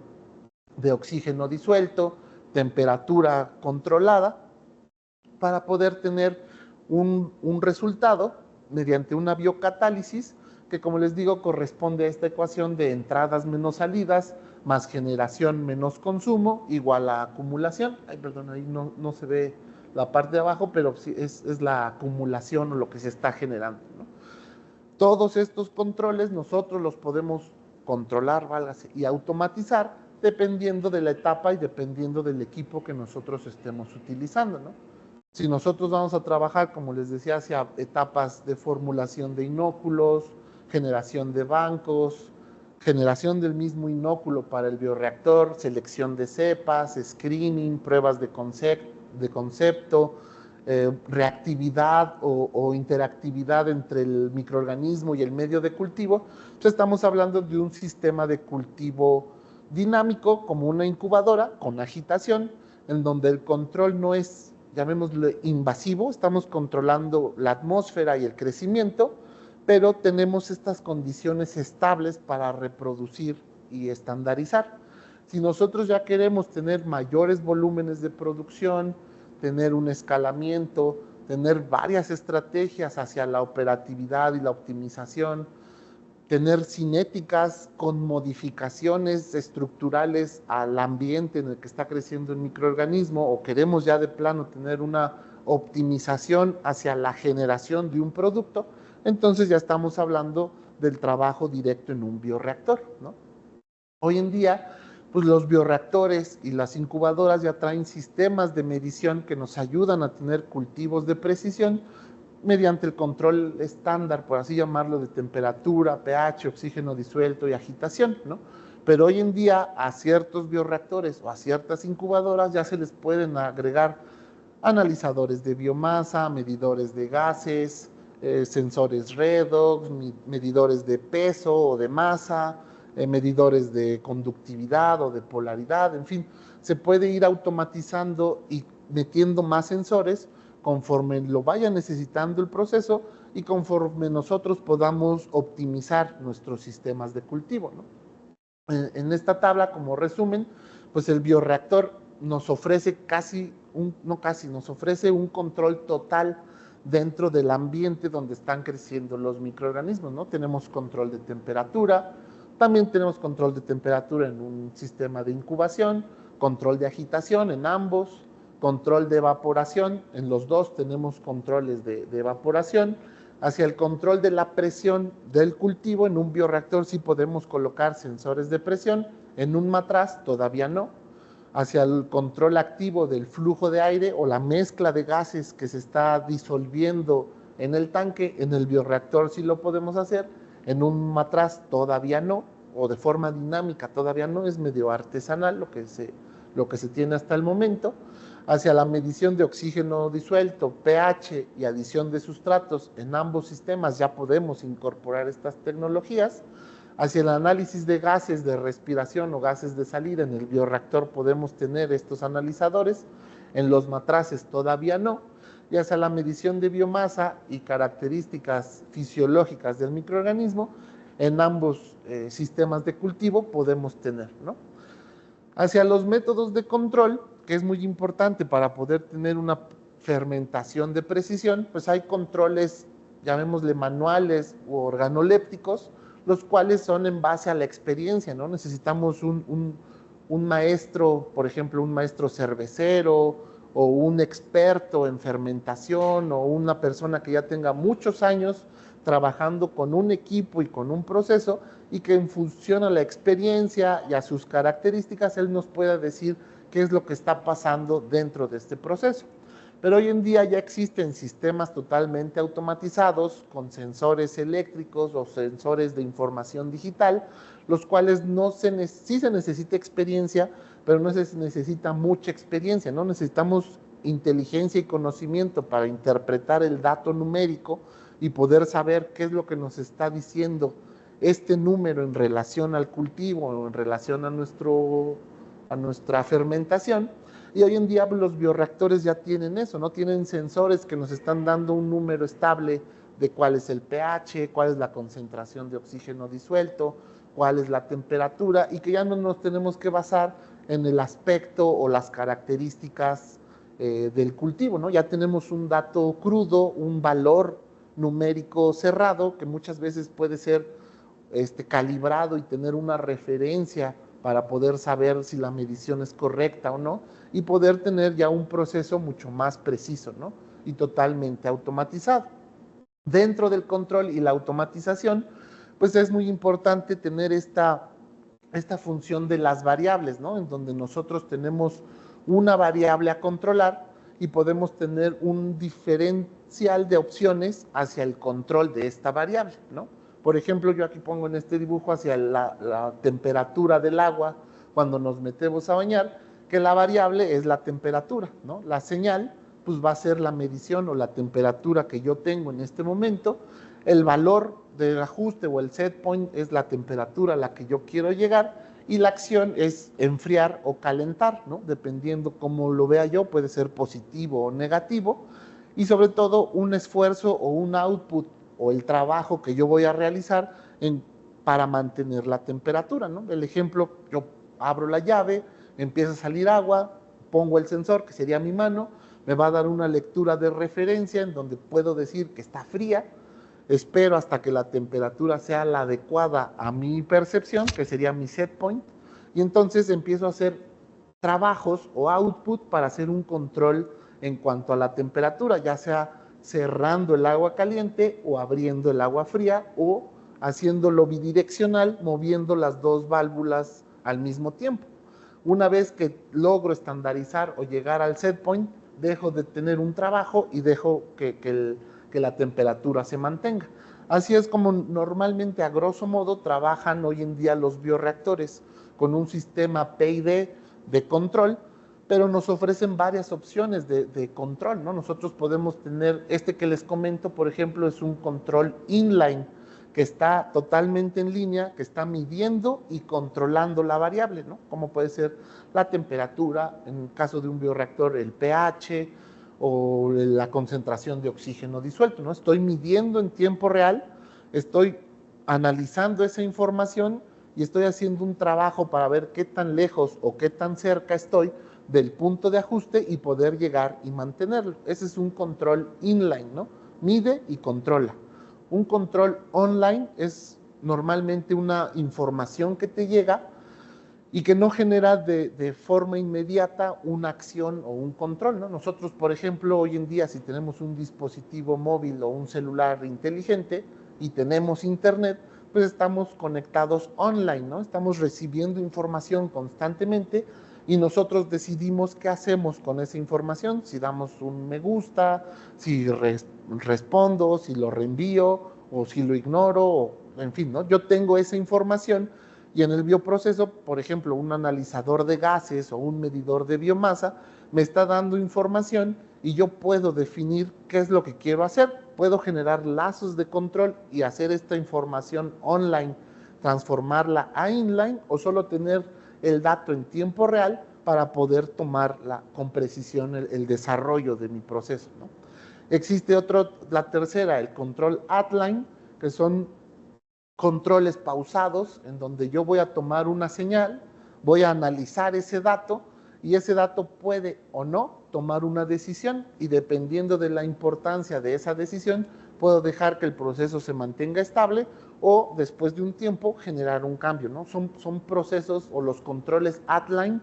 de oxígeno disuelto, temperatura controlada, para poder tener un resultado mediante una biocatálisis que, como les digo, corresponde a esta ecuación de entradas menos salidas más generación menos consumo igual a acumulación. Ay, perdón, ahí no se ve la parte de abajo, pero sí es la acumulación o lo que se está generando, ¿no? Todos estos controles nosotros los podemos controlar, válgase, y automatizar dependiendo de la etapa y dependiendo del equipo que nosotros estemos utilizando, ¿no? Si nosotros vamos a trabajar, como les decía, hacia etapas de formulación de inóculos, generación de bancos, generación del mismo inóculo para el bioreactor, selección de cepas, screening, pruebas de concepto, reactividad o interactividad entre el microorganismo y el medio de cultivo, entonces estamos hablando de un sistema de cultivo dinámico como una incubadora con agitación, en donde el control no es, llamémosle, invasivo, estamos controlando la atmósfera y el crecimiento, pero tenemos estas condiciones estables para reproducir y estandarizar. Si nosotros ya queremos tener mayores volúmenes de producción, tener un escalamiento tener varias estrategias hacia la operatividad y la optimización, tener cinéticas con modificaciones estructurales al ambiente en el que está creciendo el microorganismo, o queremos ya de plano tener una optimización hacia la generación de un producto, entonces ya estamos hablando del trabajo directo en un bioreactor, ¿no? Hoy en día, pues los bioreactores y las incubadoras ya traen sistemas de medición que nos ayudan a tener cultivos de precisión mediante el control estándar, por así llamarlo, de temperatura, pH, oxígeno disuelto y agitación, ¿no? Pero hoy en día a ciertos bioreactores o a ciertas incubadoras ya se les pueden agregar analizadores de biomasa, medidores de gases, sensores redox, medidores de peso o de masa, medidores de conductividad o de polaridad, en fin, se puede ir automatizando y metiendo más sensores conforme lo vaya necesitando el proceso y conforme nosotros podamos optimizar nuestros sistemas de cultivo, ¿no? En esta tabla, como resumen, pues el bioreactor nos ofrece nos ofrece un control total dentro del ambiente donde están creciendo los microorganismos, ¿no? Tenemos control de temperatura, también tenemos control de temperatura en un sistema de incubación, control de agitación en ambos, control de evaporación, en los dos tenemos controles de evaporación. Hacia el control de la presión del cultivo, en un bioreactor sí podemos colocar sensores de presión, en un matraz todavía no. Hacia el control activo del flujo de aire o la mezcla de gases que se está disolviendo en el tanque, en el bioreactor sí lo podemos hacer, en un matraz todavía no, o de forma dinámica todavía no, es medio artesanal lo que se tiene hasta el momento. Hacia la medición de oxígeno disuelto, pH y adición de sustratos en ambos sistemas ya podemos incorporar estas tecnologías. Hacia el análisis de gases de respiración o gases de salida, en el bioreactor podemos tener estos analizadores, en los matraces todavía no. Y hacia la medición de biomasa y características fisiológicas del microorganismo, en ambos sistemas de cultivo podemos tener, ¿no? Hacia los métodos de control, que es muy importante para poder tener una fermentación de precisión, pues hay controles, llamémosle manuales o organolépticos, los cuales son en base a la experiencia, ¿no? Necesitamos un maestro, por ejemplo, un maestro cervecero o un experto en fermentación o una persona que ya tenga muchos años trabajando con un equipo y con un proceso y que en función a la experiencia y a sus características él nos pueda decir qué es lo que está pasando dentro de este proceso. Pero hoy en día ya existen sistemas totalmente automatizados con sensores eléctricos o sensores de información digital, los cuales sí se necesita experiencia, pero no se necesita mucha experiencia, ¿no? Necesitamos inteligencia y conocimiento para interpretar el dato numérico y poder saber qué es lo que nos está diciendo este número en relación al cultivo o en relación a nuestra fermentación. Y hoy en día los bioreactores ya tienen eso, ¿no? Tienen sensores que nos están dando un número estable de cuál es el pH, cuál es la concentración de oxígeno disuelto, cuál es la temperatura, y que ya no nos tenemos que basar en el aspecto o las características del cultivo, ¿no? Ya tenemos un dato crudo, un valor numérico cerrado, que muchas veces puede ser calibrado y tener una referencia para poder saber si la medición es correcta o no, y poder tener ya un proceso mucho más preciso, ¿no? Y totalmente automatizado. Dentro del control y la automatización, pues es muy importante tener esta función de las variables, ¿no? En donde nosotros tenemos una variable a controlar y podemos tener un diferencial de opciones hacia el control de esta variable, ¿no? Por ejemplo, yo aquí pongo en este dibujo hacia la temperatura del agua cuando nos metemos a bañar, que la variable es la temperatura, ¿no? La señal, pues va a ser la medición o la temperatura que yo tengo en este momento. El valor del ajuste o el set point es la temperatura a la que yo quiero llegar, y la acción es enfriar o calentar, ¿no? Dependiendo cómo lo vea yo, puede ser positivo o negativo, y sobre todo un esfuerzo o un output o el trabajo que yo voy a realizar para mantener la temperatura, ¿no? El ejemplo, yo abro la llave, empieza a salir agua, pongo el sensor, que sería mi mano, me va a dar una lectura de referencia en donde puedo decir que está fría, espero hasta que la temperatura sea la adecuada a mi percepción, que sería mi set point, y entonces empiezo a hacer trabajos o output para hacer un control en cuanto a la temperatura, ya sea cerrando el agua caliente o abriendo el agua fría o haciéndolo bidireccional, moviendo las dos válvulas al mismo tiempo. Una vez que logro estandarizar o llegar al set point, dejo de tener un trabajo y dejo que la temperatura se mantenga. Así es como normalmente, a grosso modo, trabajan hoy en día los bioreactores, con un sistema PID de control, pero nos ofrecen varias opciones de control, ¿no? Nosotros podemos tener, este que les comento, por ejemplo, es un control inline, que está totalmente en línea, que está midiendo y controlando la variable, ¿no? Como puede ser la temperatura, en el caso de un bioreactor, el pH o la concentración de oxígeno disuelto, ¿no? Estoy midiendo en tiempo real, estoy analizando esa información y estoy haciendo un trabajo para ver qué tan lejos o qué tan cerca estoy del punto de ajuste y poder llegar y mantenerlo. Ese es un control inline, ¿no? Mide y controla. Un control online es normalmente una información que te llega y que no genera de forma inmediata una acción o un control, ¿no? Nosotros, por ejemplo, hoy en día, si tenemos un dispositivo móvil o un celular inteligente y tenemos internet, pues estamos conectados online, ¿no? Estamos recibiendo información constantemente y nosotros decidimos qué hacemos con esa información, si damos un me gusta, si respondo, si lo reenvío o si lo ignoro, o, en fin, ¿no? Yo tengo esa información y en el bioproceso, por ejemplo, un analizador de gases o un medidor de biomasa me está dando información y yo puedo definir qué es lo que quiero hacer. Puedo generar lazos de control y hacer esta información online, transformarla a inline o solo tener el dato en tiempo real para poder tomarla con precisión el desarrollo de mi proceso, ¿no? Existe la tercera, el control at-line, que son controles pausados en donde yo voy a tomar una señal, voy a analizar ese dato y ese dato puede o no tomar una decisión y dependiendo de la importancia de esa decisión puedo dejar que el proceso se mantenga estable o después de un tiempo generar un cambio, ¿no? Son procesos o los controles at-line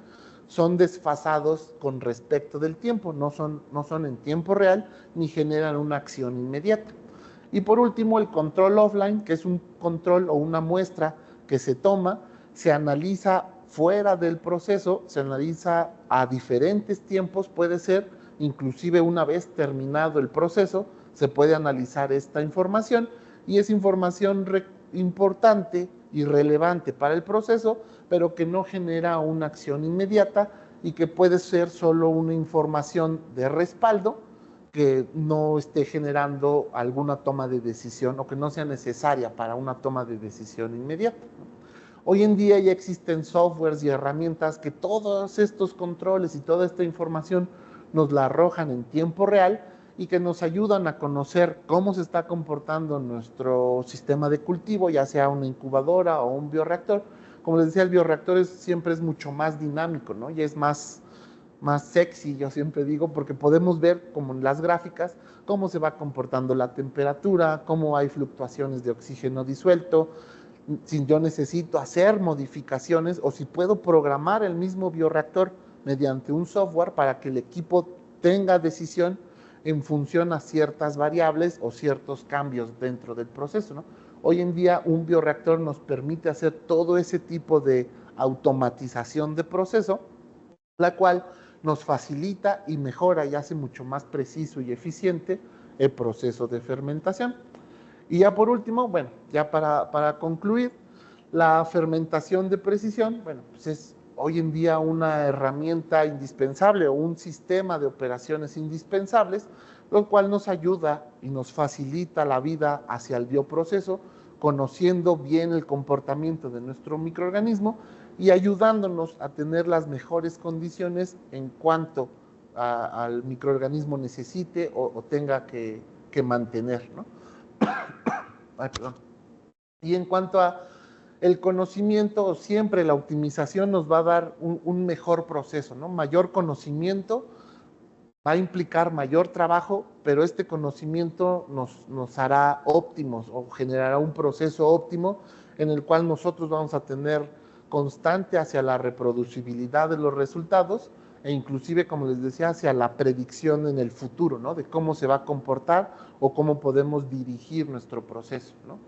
son desfasados con respecto del tiempo, no son en tiempo real ni generan una acción inmediata. Y por último, el control offline, que es un control o una muestra que se toma, se analiza fuera del proceso, se analiza a diferentes tiempos, puede ser, inclusive una vez terminado el proceso, se puede analizar esta información y es información importante y relevante para el proceso, pero que no genera una acción inmediata y que puede ser solo una información de respaldo que no esté generando alguna toma de decisión o que no sea necesaria para una toma de decisión inmediata. Hoy en día ya existen softwares y herramientas que todos estos controles y toda esta información nos la arrojan en tiempo real y que nos ayudan a conocer cómo se está comportando nuestro sistema de cultivo, ya sea una incubadora o un bioreactor. Como les decía, el bioreactor siempre es mucho más dinámico, ¿no? Y es más sexy, yo siempre digo, porque podemos ver, como en las gráficas, cómo se va comportando la temperatura, cómo hay fluctuaciones de oxígeno disuelto, si yo necesito hacer modificaciones o si puedo programar el mismo bioreactor mediante un software para que el equipo tenga decisión en función a ciertas variables o ciertos cambios dentro del proceso, ¿no? Hoy en día un bioreactor nos permite hacer todo ese tipo de automatización de proceso, la cual nos facilita y mejora y hace mucho más preciso y eficiente el proceso de fermentación. Y ya por último, bueno, ya para concluir, la fermentación de precisión, bueno, pues es hoy en día una herramienta indispensable o un sistema de operaciones indispensables, lo cual nos ayuda y nos facilita la vida hacia el bioproceso, conociendo bien el comportamiento de nuestro microorganismo y ayudándonos a tener las mejores condiciones en cuanto al microorganismo necesite o tenga que mantener, ¿no? Ay, perdón. Y en cuanto a el conocimiento, siempre la optimización nos va a dar un mejor proceso, ¿no? Mayor conocimiento Va a implicar mayor trabajo, pero este conocimiento nos hará óptimos o generará un proceso óptimo en el cual nosotros vamos a tener constante hacia la reproducibilidad de los resultados e inclusive, como les decía, hacia la predicción en el futuro, ¿no? De cómo se va a comportar o cómo podemos dirigir nuestro proceso, ¿no?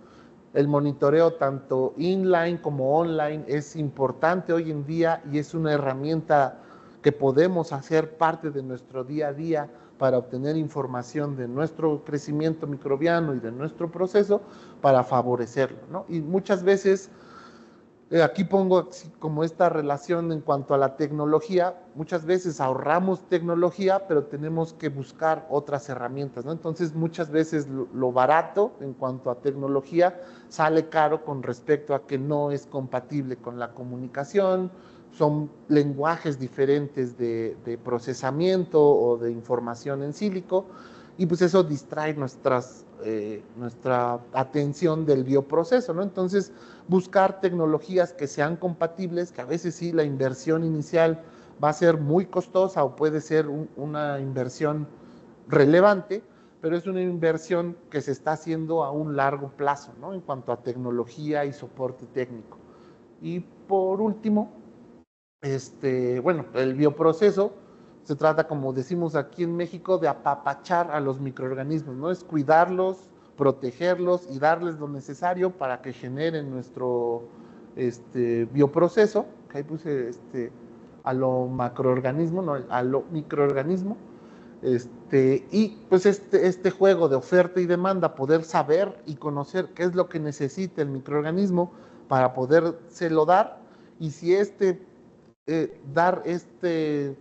El monitoreo tanto inline como online es importante hoy en día y es una herramienta que podemos hacer parte de nuestro día a día para obtener información de nuestro crecimiento microbiano y de nuestro proceso para favorecerlo, ¿no? Y muchas veces aquí pongo como esta relación en cuanto a la tecnología. Muchas veces ahorramos tecnología, pero tenemos que buscar otras herramientas, ¿no? Entonces, muchas veces lo barato en cuanto a tecnología sale caro con respecto a que no es compatible con la comunicación, son lenguajes diferentes de procesamiento o de información en sílico, y pues eso distrae nuestra atención del bioproceso, ¿no? Entonces, buscar tecnologías que sean compatibles, que a veces sí la inversión inicial va a ser muy costosa o puede ser una inversión relevante, pero es una inversión que se está haciendo a un largo plazo, ¿no? En cuanto a tecnología y soporte técnico. Y por último, bueno, el bioproceso se trata, como decimos aquí en México, de apapachar a los microorganismos, ¿no? Es cuidarlos, protegerlos y darles lo necesario para que generen nuestro bioproceso, que ahí puse a lo macroorganismo, no, a lo microorganismo, y pues este juego de oferta y demanda, poder saber y conocer qué es lo que necesita el microorganismo para podérselo dar, y si dar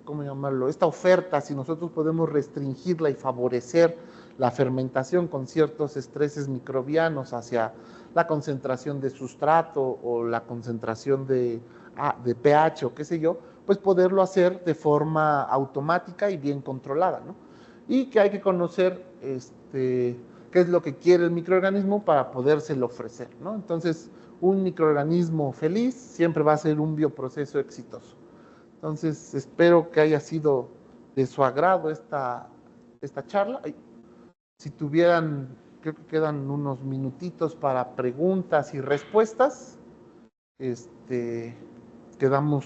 ¿cómo llamarlo? Esta oferta, si nosotros podemos restringirla y favorecer la fermentación con ciertos estreses microbianos hacia la concentración de sustrato o la concentración de pH o qué sé yo, pues poderlo hacer de forma automática y bien controlada, ¿no? Y que hay que conocer qué es lo que quiere el microorganismo para podérselo ofrecer, ¿no? Entonces, un microorganismo feliz siempre va a ser un bioproceso exitoso. Entonces, espero que haya sido de su agrado esta charla. Si tuvieran, creo que quedan unos minutitos para preguntas y respuestas. Este, quedamos,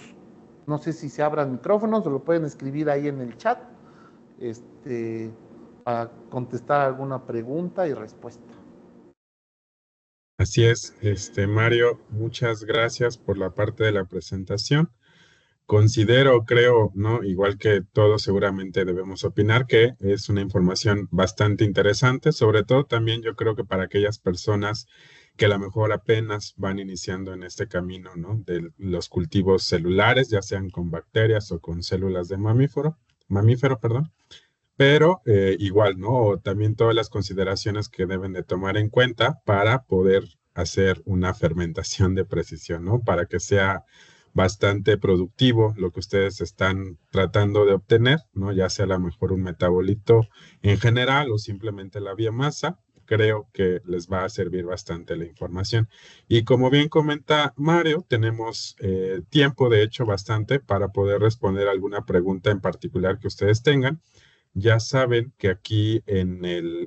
no sé si se abran micrófonos o lo pueden escribir ahí en el chat, para contestar alguna pregunta y respuesta. Así es, Mario, muchas gracias por la parte de la presentación. Considero, creo, ¿no? Igual que todos seguramente debemos opinar que es una información bastante interesante, sobre todo también yo creo que para aquellas personas que a lo mejor apenas van iniciando en este camino, ¿no? De los cultivos celulares, ya sean con bacterias o con células de mamífero, perdón. Pero igual, ¿no? O también todas las consideraciones que deben de tomar en cuenta para poder hacer una fermentación de precisión, ¿no? Para que sea bastante productivo lo que ustedes están tratando de obtener, ¿no? Ya sea a lo mejor un metabolito en general o simplemente la biomasa, creo que les va a servir bastante la información. Y como bien comenta Mario, tenemos tiempo, de hecho, bastante para poder responder alguna pregunta en particular que ustedes tengan. Ya saben que aquí en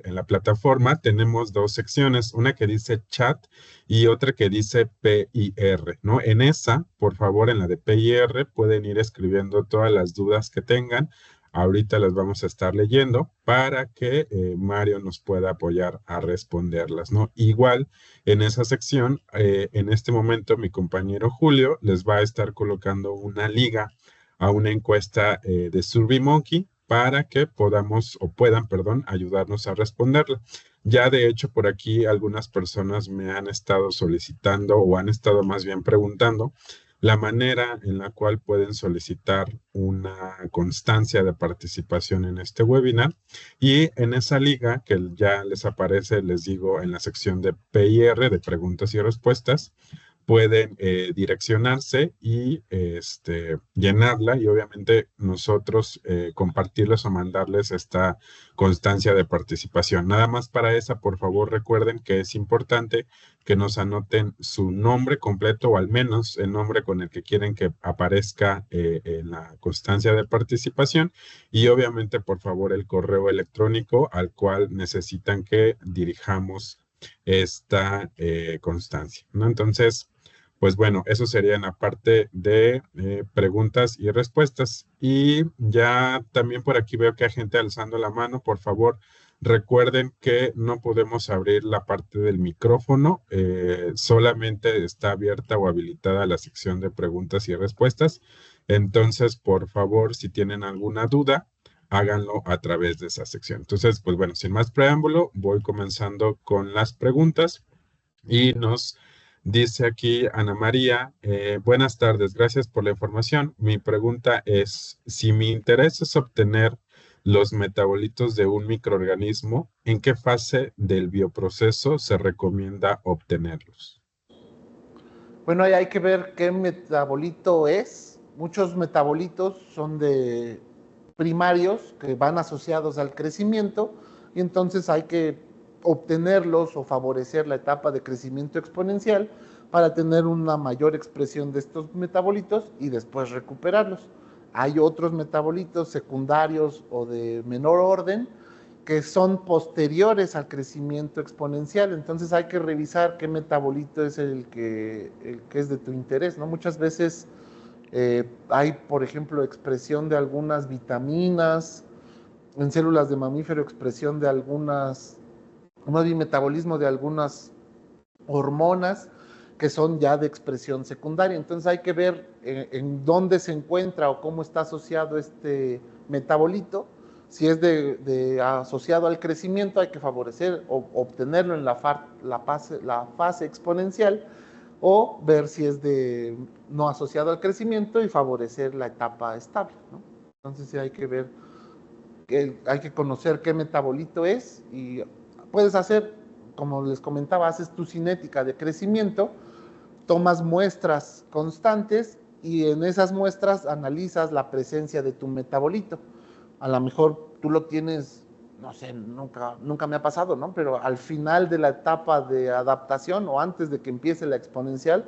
la plataforma tenemos dos secciones, una que dice chat y otra que dice PIR, ¿no? En esa, por favor, en la de PIR pueden ir escribiendo todas las dudas que tengan. Ahorita las vamos a estar leyendo para que Mario nos pueda apoyar a responderlas, ¿no? Igual, en esa sección, en este momento, mi compañero Julio les va a estar colocando una liga a una encuesta de SurveyMonkey para que podamos o puedan, perdón, ayudarnos a responderla. Ya de hecho por aquí algunas personas me han estado solicitando o han estado más bien preguntando la manera en la cual pueden solicitar una constancia de participación en este webinar y en esa liga que ya les aparece, les digo, en la sección de PIR, de preguntas y respuestas, pueden direccionarse y llenarla y obviamente nosotros compartirles o mandarles esta constancia de participación. Nada más para esa, por favor, recuerden que es importante que nos anoten su nombre completo o al menos el nombre con el que quieren que aparezca en la constancia de participación y obviamente, por favor, el correo electrónico al cual necesitan que dirijamos esta constancia, ¿no? Entonces, pues bueno, eso sería en la parte de preguntas y respuestas. Y ya también por aquí veo que hay gente alzando la mano. Por favor, recuerden que no podemos abrir la parte del micrófono. Solamente está abierta o habilitada la sección de preguntas y respuestas. Entonces, por favor, si tienen alguna duda, háganlo a través de esa sección. Entonces, pues bueno, sin más preámbulo, voy comenzando con las preguntas y nos dice aquí Ana María, buenas tardes, gracias por la información. Mi pregunta es, si mi interés es obtener los metabolitos de un microorganismo, ¿en qué fase del bioproceso se recomienda obtenerlos? Bueno, ahí hay que ver qué metabolito es. Muchos metabolitos son de primarios que van asociados al crecimiento y entonces hay que obtenerlos o favorecer la etapa de crecimiento exponencial para tener una mayor expresión de estos metabolitos y después recuperarlos. Hay otros metabolitos secundarios o de menor orden que son posteriores al crecimiento exponencial. Entonces hay que revisar qué metabolito es el que es de tu interés, ¿no? Muchas veces hay, por ejemplo, expresión de algunas vitaminas, en células de mamífero expresión de algunas, más bien metabolismo de algunas hormonas que son ya de expresión secundaria. Entonces hay que ver en dónde se encuentra o cómo está asociado este metabolito. Si es asociado al crecimiento, hay que favorecer o obtenerlo en la fase exponencial, o ver si es no asociado al crecimiento y favorecer la etapa estable, ¿no? Entonces sí hay que ver, hay que conocer qué metabolito es y puedes hacer, como les comentaba, haces tu cinética de crecimiento, tomas muestras constantes y en esas muestras analizas la presencia de tu metabolito. A lo mejor tú lo tienes, no sé, nunca me ha pasado, ¿no? Pero al final de la etapa de adaptación o antes de que empiece la exponencial,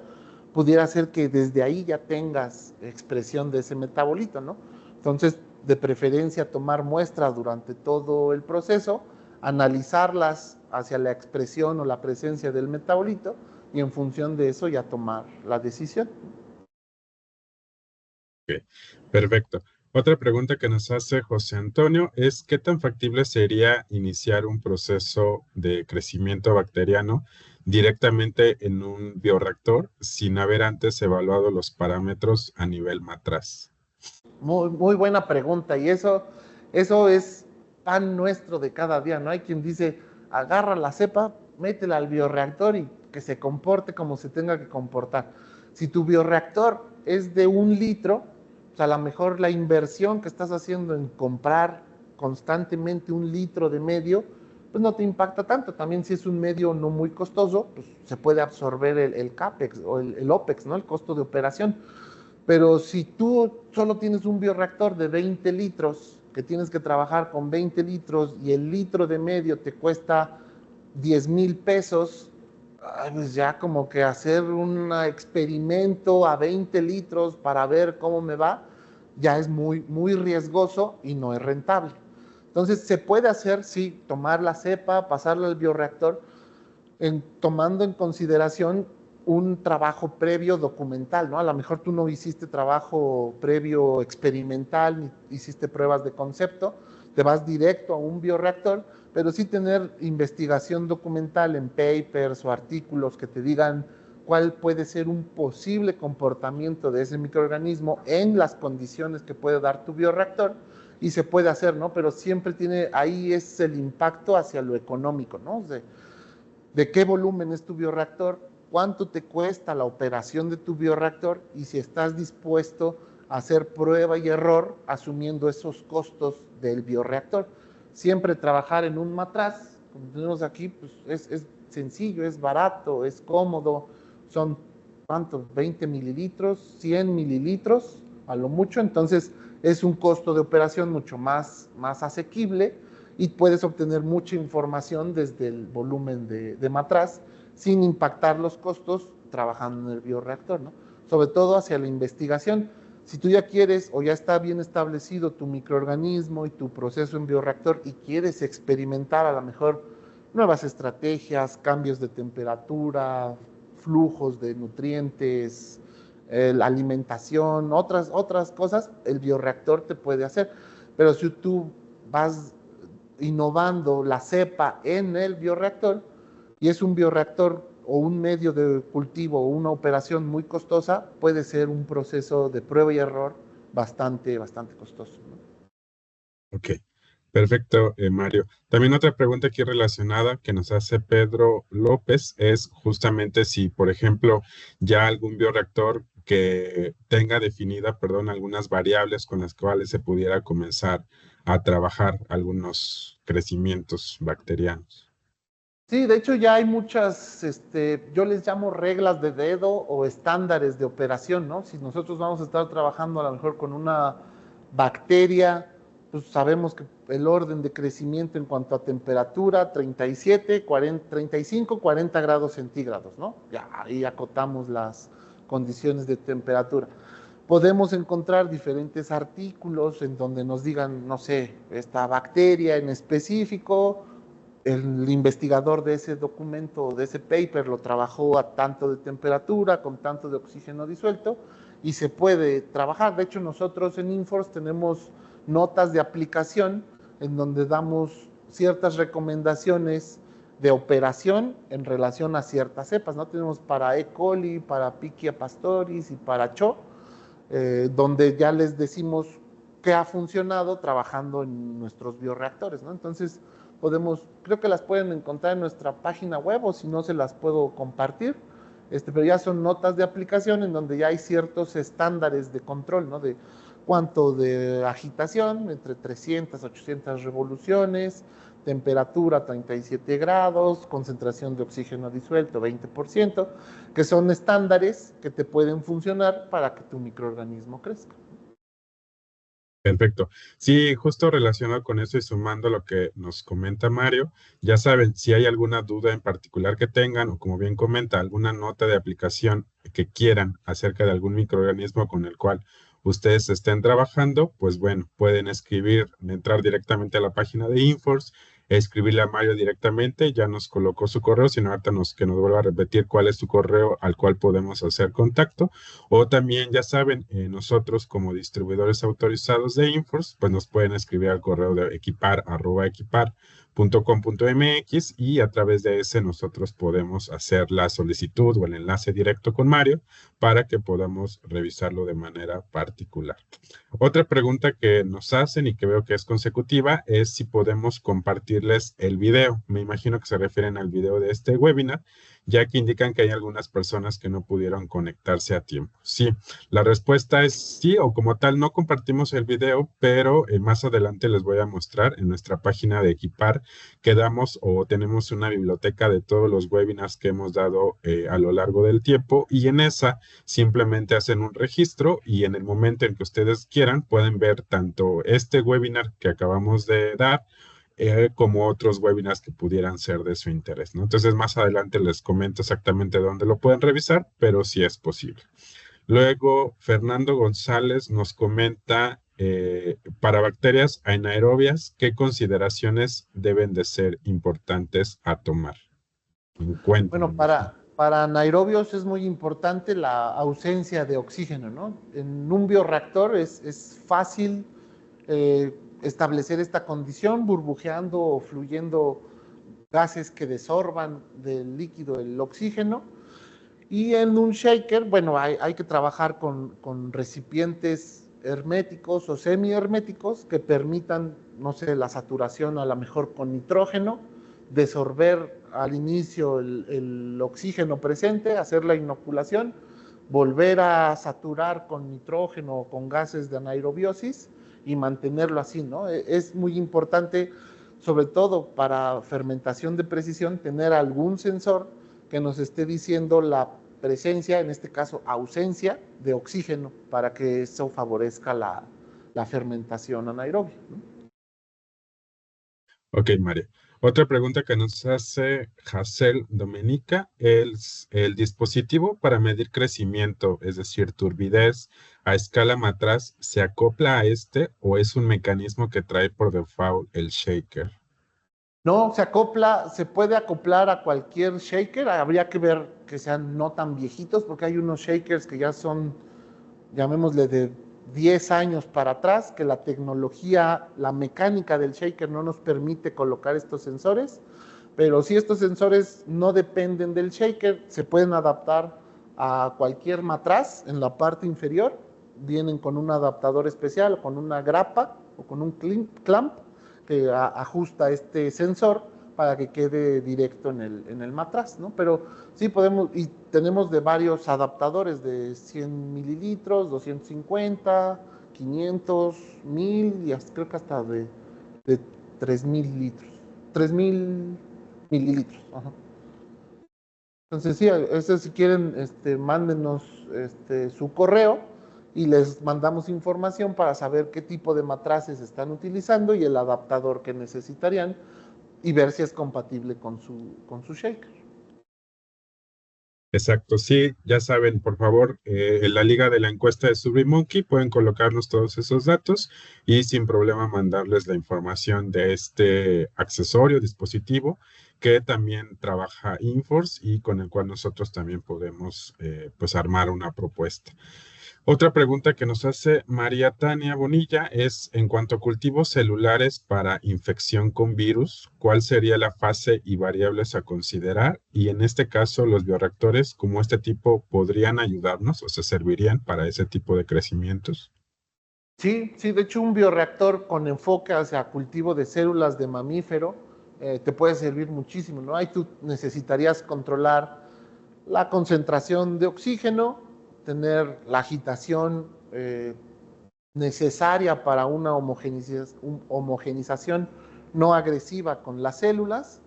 pudiera ser que desde ahí ya tengas expresión de ese metabolito, ¿no? Entonces, de preferencia tomar muestras durante todo el proceso, analizarlas hacia la expresión o la presencia del metabolito y en función de eso ya tomar la decisión. Ok, perfecto. Otra pregunta que nos hace José Antonio es, ¿qué tan factible sería iniciar un proceso de crecimiento bacteriano directamente en un bioreactor sin haber antes evaluado los parámetros a nivel matraz? Muy buena pregunta y eso es pan nuestro de cada día, ¿no? Hay quien dice, agarra la cepa, métela al bioreactor y que se comporte como se tenga que comportar. Si tu bioreactor es de 1 litro, o sea, a lo mejor la inversión que estás haciendo en comprar constantemente 1 litro de medio, pues no te impacta tanto. También si es un medio no muy costoso, pues se puede absorber el CAPEX o el OPEX, ¿no? El costo de operación. Pero si tú solo tienes un bioreactor de 20 litros, que tienes que trabajar con 20 litros y el litro de medio te cuesta 10,000 pesos, pues ya como que hacer un experimento a 20 litros para ver cómo me va, ya es muy riesgoso y no es rentable. Entonces se puede hacer, sí, tomar la cepa, pasarla al bioreactor, tomando en consideración un trabajo previo documental, ¿no? A lo mejor tú no hiciste trabajo previo experimental, ni hiciste pruebas de concepto, te vas directo a un bioreactor, pero sí tener investigación documental en papers o artículos que te digan cuál puede ser un posible comportamiento de ese microorganismo en las condiciones que puede dar tu bioreactor, y se puede hacer, ¿no? Pero siempre ahí es el impacto hacia lo económico, ¿no? De qué volumen es tu bioreactor, cuánto te cuesta la operación de tu bioreactor y si estás dispuesto a hacer prueba y error asumiendo esos costos del bioreactor. Siempre trabajar en un matraz, como tenemos aquí, pues es sencillo, es barato, es cómodo, son ¿cuántos? 20 mililitros, 100 mililitros, a lo mucho. Entonces es un costo de operación mucho más asequible y puedes obtener mucha información desde el volumen de matraz sin impactar los costos trabajando en el bioreactor, ¿no? Sobre todo hacia la investigación. Si tú ya quieres o ya está bien establecido tu microorganismo y tu proceso en bioreactor y quieres experimentar a lo mejor nuevas estrategias, cambios de temperatura, flujos de nutrientes, la alimentación, otras cosas, el bioreactor te puede hacer. Pero si tú vas innovando la cepa en el bioreactor y es un bioreactor o un medio de cultivo o una operación muy costosa, puede ser un proceso de prueba y error bastante costoso, ¿no? Ok, perfecto, Mario. También otra pregunta aquí relacionada que nos hace Pedro López es justamente si, por ejemplo, ya algún bioreactor que tenga definida, perdón, algunas variables con las cuales se pudiera comenzar a trabajar algunos crecimientos bacterianos. Sí, de hecho ya hay muchas, yo les llamo reglas de dedo o estándares de operación, ¿no? Si nosotros vamos a estar trabajando a lo mejor con una bacteria, pues sabemos que el orden de crecimiento en cuanto a temperatura, 37, 40, 35, 40 grados centígrados, ¿no? Ya ahí acotamos las condiciones de temperatura. Podemos encontrar diferentes artículos en donde nos digan, no sé, esta bacteria en específico, el investigador de ese documento, de ese paper, lo trabajó a tanto de temperatura, con tanto de oxígeno disuelto, y se puede trabajar. De hecho, nosotros en Inforce tenemos notas de aplicación en donde damos ciertas recomendaciones de operación en relación a ciertas cepas, ¿no? Tenemos para E. coli, para Pichia pastoris y para CHO, donde ya les decimos qué ha funcionado trabajando en nuestros bioreactores, ¿no? Entonces, creo que las pueden encontrar en nuestra página web o si no se las puedo compartir, pero ya son notas de aplicación en donde ya hay ciertos estándares de control, ¿no? De cuánto de agitación, entre 300, 800 revoluciones, temperatura 37 grados, concentración de oxígeno disuelto 20%, que son estándares que te pueden funcionar para que tu microorganismo crezca. Perfecto. Sí, justo relacionado con eso y sumando lo que nos comenta Mario, ya saben, si hay alguna duda en particular que tengan o como bien comenta, alguna nota de aplicación que quieran acerca de algún microorganismo con el cual ustedes estén trabajando, pues bueno, pueden entrar directamente a la página de Inforce, escribirle a Mario directamente, ya nos colocó su correo, sino ahorita que nos vuelva a repetir cuál es su correo al cual podemos hacer contacto. O también, ya saben, nosotros como distribuidores autorizados de Inforce, pues nos pueden escribir al correo de equipar@equipar.com.mx y a través de ese nosotros podemos hacer la solicitud o el enlace directo con Mario para que podamos revisarlo de manera particular. Otra pregunta que nos hacen y que veo que es consecutiva es si podemos compartirles el video. Me imagino que se refieren al video de este webinar, ya que indican que hay algunas personas que no pudieron conectarse a tiempo. Sí, la respuesta es sí, o como tal no compartimos el video, pero más adelante les voy a mostrar en nuestra página de Equipar que damos o tenemos una biblioteca de todos los webinars que hemos dado a lo largo del tiempo y en esa simplemente hacen un registro y en el momento en que ustedes quieran pueden ver tanto este webinar que acabamos de dar como otros webinars que pudieran ser de su interés, ¿no? Entonces, más adelante les comento exactamente dónde lo pueden revisar, pero sí es posible. Luego, Fernando González nos comenta, para bacterias anaerobias, ¿qué consideraciones deben de ser importantes a tomar en cuenta? Bueno, para anaerobios es muy importante la ausencia de oxígeno, ¿no? En un bioreactor es fácil establecer esta condición, burbujeando o fluyendo gases que desorban del líquido el oxígeno. Y en un shaker, bueno, hay que trabajar con recipientes herméticos o semi-herméticos que permitan, no sé, la saturación a lo mejor con nitrógeno, desorber al inicio el oxígeno presente, hacer la inoculación, volver a saturar con nitrógeno o con gases de anaerobiosis y mantenerlo así, ¿no? Es muy importante, sobre todo para fermentación de precisión, tener algún sensor que nos esté diciendo la presencia, en este caso ausencia, de oxígeno para que eso favorezca la fermentación anaerobia, ¿no? Ok, María. Otra pregunta que nos hace Hazel Domenica, el dispositivo para medir crecimiento, es decir, turbidez a escala matraz, ¿se acopla a este o es un mecanismo que trae por default el shaker? No, se acopla, se puede acoplar a cualquier shaker, habría que ver que sean no tan viejitos, porque hay unos shakers que ya son, llamémosle, de 10 años para atrás, que la tecnología, la mecánica del shaker no nos permite colocar estos sensores, pero si estos sensores no dependen del shaker, se pueden adaptar a cualquier matraz en la parte inferior, vienen con un adaptador especial, con una grapa o con un clamp que ajusta este sensor para que quede directo en el matraz, ¿no? Pero sí podemos, y tenemos de varios adaptadores de 100 mililitros, 250, 500, 1000 y hasta, creo que hasta de 3000 litros, 3000 mililitros. Ajá. Entonces, sí, si quieren, mándenos su correo y les mandamos información para saber qué tipo de matraces están utilizando y el adaptador que necesitarían y ver si es compatible con su shaker. Exacto, sí, ya saben, por favor, en la liga de la encuesta de SurveyMonkey pueden colocarnos todos esos datos y sin problema mandarles la información de este accesorio, dispositivo, que también trabaja Inforce y con el cual nosotros también podemos pues armar una propuesta. Otra pregunta que nos hace María Tania Bonilla es, en cuanto a cultivos celulares para infección con virus, ¿cuál sería la fase y variables a considerar? Y en este caso, los bioreactores como este tipo podrían ayudarnos o se servirían para ese tipo de crecimientos. Sí, sí, de hecho un bioreactor con enfoque hacia cultivo de células de mamífero te puede servir muchísimo, ¿no? Ahí tú necesitarías controlar la concentración de oxígeno, tener la agitación necesaria para una homogenización no agresiva con las células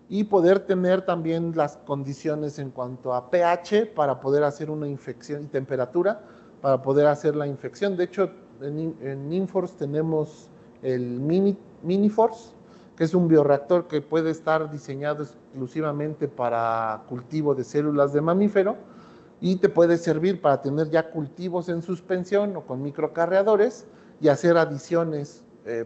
y poder tener también las condiciones en cuanto a pH para poder hacer una infección y temperatura para poder hacer la infección. De hecho, en Inforce tenemos el Miniforce, que es un bioreactor que puede estar diseñado exclusivamente para cultivo de células de mamífero y te puede servir para tener ya cultivos en suspensión o con microcarreadores y hacer adiciones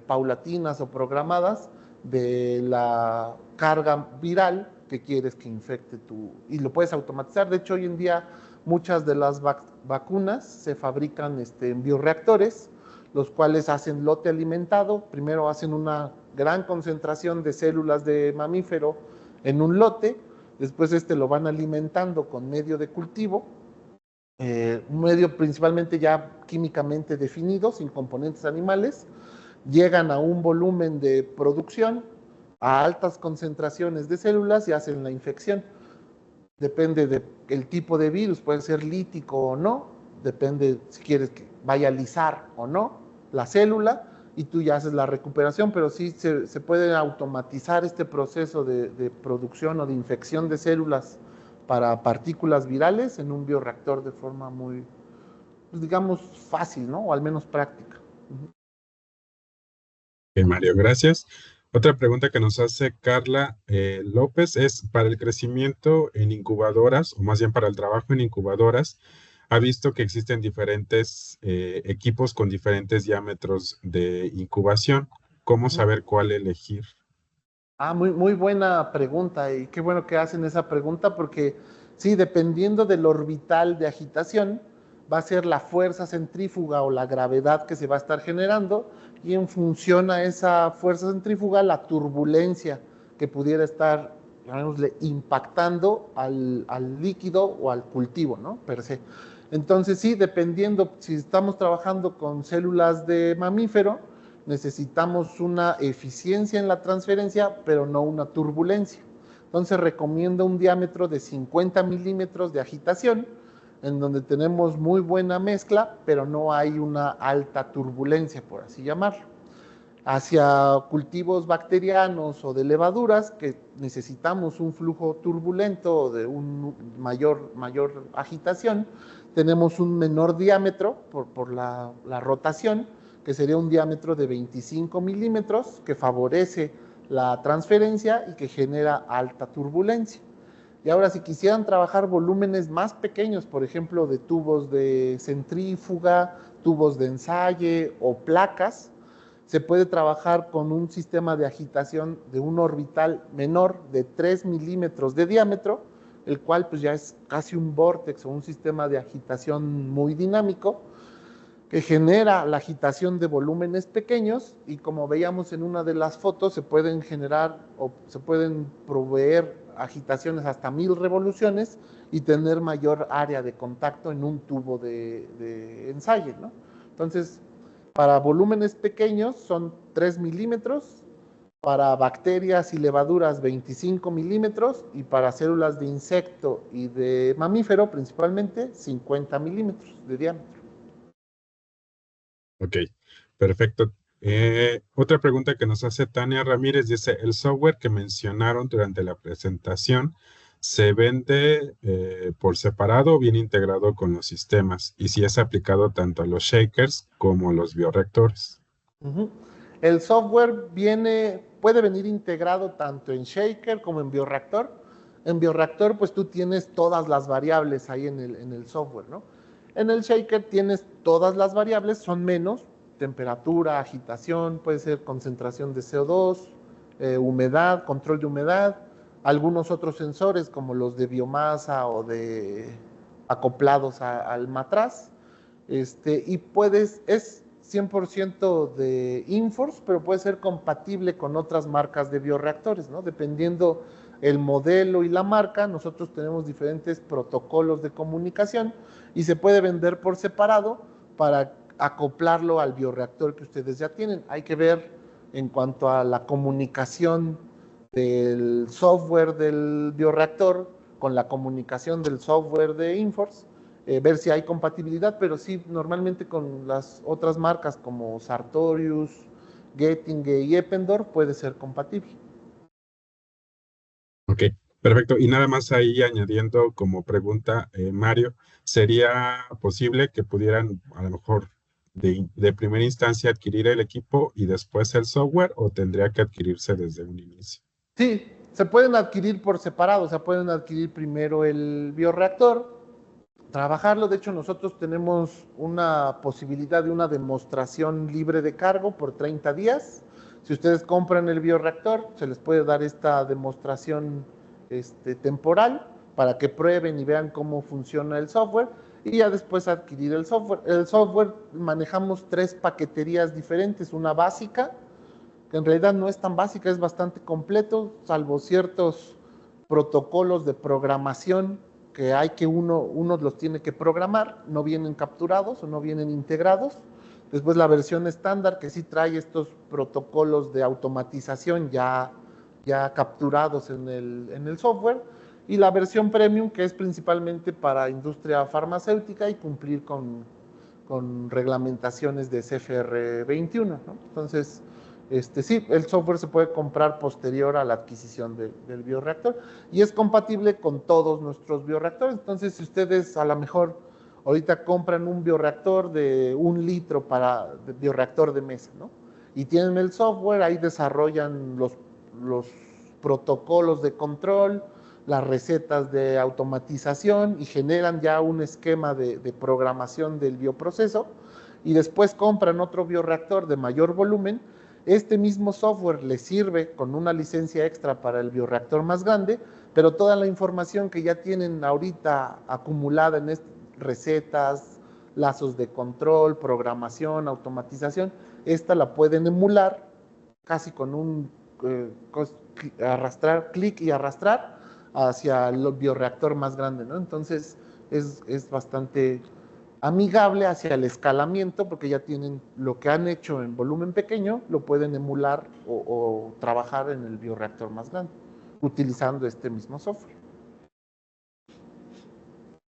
paulatinas o programadas de la carga viral que quieres que infecte y lo puedes automatizar. De hecho, hoy en día muchas de las vacunas se fabrican en bioreactores, los cuales hacen lote alimentado. Primero hacen una gran concentración de células de mamífero en un lote, después lo van alimentando con medio de cultivo, un medio principalmente ya químicamente definido, sin componentes animales, llegan a un volumen de producción a altas concentraciones de células y hacen la infección. Depende del tipo de virus, puede ser lítico o no, depende si quieres que vaya a lisar o no la célula y tú ya haces la recuperación, pero sí se puede automatizar este proceso de producción o de infección de células para partículas virales en un bioreactor de forma muy, pues digamos, fácil, ¿no? O al menos práctica. Ok, Mario, gracias. Otra pregunta que nos hace Carla López es para el crecimiento en incubadoras, o más bien para el trabajo en incubadoras. Ha visto que existen diferentes equipos con diferentes diámetros de incubación. ¿Cómo saber cuál elegir? Muy buena pregunta y qué bueno que hacen esa pregunta porque sí, dependiendo del orbital de agitación, va a ser la fuerza centrífuga o la gravedad que se va a estar generando y en función a esa fuerza centrífuga, la turbulencia que pudiera estar, llamémosle, impactando al líquido o al cultivo, ¿no? Per se. Entonces sí, dependiendo, si estamos trabajando con células de mamífero, necesitamos una eficiencia en la transferencia, pero no una turbulencia. Entonces recomiendo un diámetro de 50 milímetros de agitación, en donde tenemos muy buena mezcla, pero no hay una alta turbulencia, por así llamarlo. hacia cultivos bacterianos o de levaduras que necesitamos un flujo turbulento o de un mayor agitación, tenemos un menor diámetro por la rotación, que sería un diámetro de 25 milímetros, que favorece la transferencia y que genera alta turbulencia. Y ahora, si quisieran trabajar volúmenes más pequeños, por ejemplo, de tubos de centrífuga, tubos de ensaye o placas, se puede trabajar con un sistema de agitación de un orbital menor de 3 milímetros de diámetro, el cual pues ya es casi un vórtex o un sistema de agitación muy dinámico, que genera la agitación de volúmenes pequeños, y como veíamos en una de las fotos, se pueden generar o se pueden proveer agitaciones hasta 1000 revoluciones y tener mayor área de contacto en un tubo de ensayo, ¿no? Entonces, para volúmenes pequeños son 3 milímetros, para bacterias y levaduras 25 milímetros, y para células de insecto y de mamífero principalmente 50 milímetros de diámetro. Ok, perfecto. Otra pregunta que nos hace Tania Ramírez dice, el software que mencionaron durante la presentación se vende por separado o bien integrado con los sistemas y si es aplicado tanto a los shakers como a los bioreactores. El software puede venir integrado tanto en shaker como en bioreactor. En bioreactor, pues tú tienes todas las variables ahí en el software, ¿no? En el shaker tienes todas las variables, son menos: temperatura, agitación, puede ser concentración de CO2, humedad, control de humedad, algunos otros sensores como los de biomasa o de acoplados al matraz. Y es 100% de Inforce, pero puede ser compatible con otras marcas de bioreactores, ¿no? Dependiendo el modelo y la marca, nosotros tenemos diferentes protocolos de comunicación y se puede vender por separado para acoplarlo al bioreactor que ustedes ya tienen. Hay que ver en cuanto a la comunicación del software del bioreactor con la comunicación del software de Inforce, ver si hay compatibilidad, pero sí, normalmente con las otras marcas como Sartorius, Getinge y Eppendorf puede ser compatible. Ok, perfecto. Y nada más ahí añadiendo como pregunta, Mario, ¿sería posible que pudieran a lo mejor de primera instancia adquirir el equipo y después el software o tendría que adquirirse desde un inicio? Sí, se pueden adquirir por separado, o sea, pueden adquirir primero el bioreactor, trabajarlo. De hecho, nosotros tenemos una posibilidad de una demostración libre de cargo por 30 días. Si ustedes compran el bioreactor, se les puede dar esta demostración temporal para que prueben y vean cómo funciona el software, y ya después adquirir el software. El software manejamos 3 paqueterías diferentes: una básica, que en realidad no es tan básica, es bastante completo, salvo ciertos protocolos de programación que hay que uno los tiene que programar, no vienen capturados o no vienen integrados. Después la versión estándar, que sí trae estos protocolos de automatización ya capturados en el software, y la versión premium, que es principalmente para industria farmacéutica y cumplir con reglamentaciones de CFR 21, ¿no? Entonces, sí, el software se puede comprar posterior a la adquisición del bioreactor y es compatible con todos nuestros bioreactores. Entonces, si ustedes a lo mejor ahorita compran un bioreactor de 1 litro de bioreactor de mesa, ¿no? Y tienen el software, ahí desarrollan los protocolos de control, las recetas de automatización y generan ya un esquema de programación del bioproceso, y después compran otro bioreactor de mayor volumen. Este mismo software les sirve con una licencia extra para el bioreactor más grande, pero toda la información que ya tienen ahorita acumulada en recetas, lazos de control, programación, automatización, esta la pueden emular casi con un clic y arrastrar hacia el bioreactor más grande, ¿no? Entonces es bastante amigable hacia el escalamiento, porque ya tienen lo que han hecho en volumen pequeño, lo pueden emular o trabajar en el bioreactor más grande, utilizando este mismo software.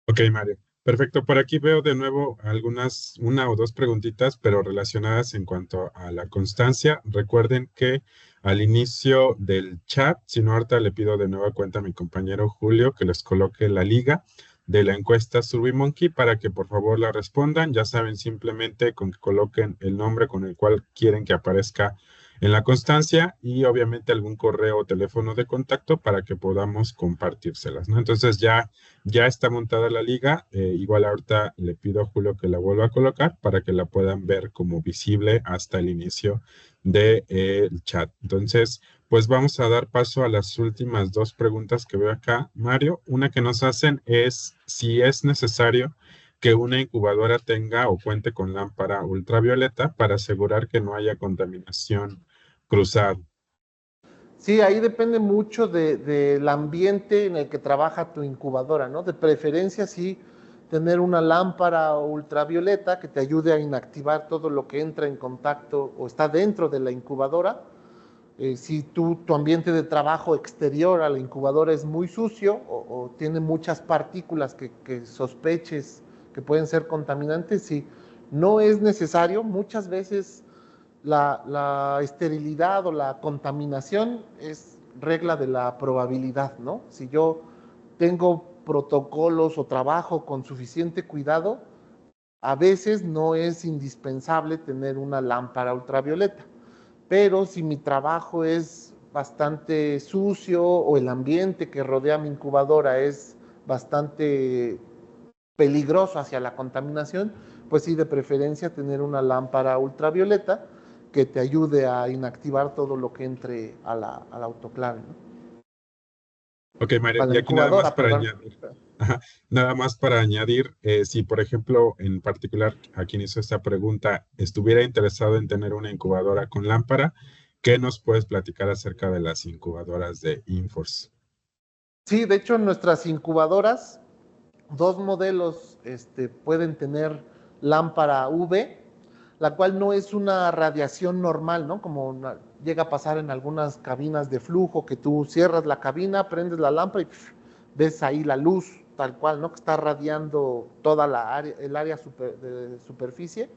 Ok, Mario. Perfecto, por aquí veo de nuevo algunas, una o dos preguntitas, pero relacionadas en cuanto a la constancia. Recuerden que al inicio del chat, si no, ahorita le pido de nueva cuenta a mi compañero Julio que les coloque la liga de la encuesta SurveyMonkey para que por favor la respondan. Ya saben, simplemente con que coloquen el nombre con el cual quieren que aparezca en la constancia y obviamente algún correo o teléfono de contacto para que podamos compartírselas, ¿no? Entonces ya está montada la liga. Igual ahorita le pido a Julio que la vuelva a colocar para que la puedan ver como visible hasta el inicio del chat. Entonces, pues vamos a dar paso a las últimas dos preguntas que veo acá, Mario. Una que nos hacen es si es necesario que una incubadora tenga o cuente con lámpara ultravioleta para asegurar que no haya contaminación cruzada. Sí, ahí depende mucho del ambiente en el que trabaja tu incubadora, ¿no? De preferencia, sí, tener una lámpara ultravioleta que te ayude a inactivar todo lo que entra en contacto o está dentro de la incubadora. Si tu ambiente de trabajo exterior a la incubadora es muy sucio o tiene muchas partículas que sospeches que pueden ser contaminantes, sí, no es necesario. Muchas veces la esterilidad o la contaminación es regla de la probabilidad, ¿no? Si yo tengo protocolos o trabajo con suficiente cuidado, a veces no es indispensable tener una lámpara ultravioleta. Pero si mi trabajo es bastante sucio o el ambiente que rodea mi incubadora es bastante peligroso hacia la contaminación, pues sí, de preferencia tener una lámpara ultravioleta que te ayude a inactivar todo lo que entre al autoclave, ¿no? Ok, Mario, A la y aquí nada más incubadora, para perdón. añadir. Ajá, nada más para añadir, si por ejemplo, en particular, a quien hizo esta pregunta, estuviera interesado en tener una incubadora con lámpara, ¿qué nos puedes platicar acerca de las incubadoras de Inforce? Sí, de hecho, nuestras incubadoras, dos modelos pueden tener lámpara UV, la cual no es una radiación normal, ¿no? Llega a pasar en algunas cabinas de flujo, que tú cierras la cabina, prendes la lámpara y ves ahí la luz tal cual, ¿no? Que está radiando toda el área de superficie.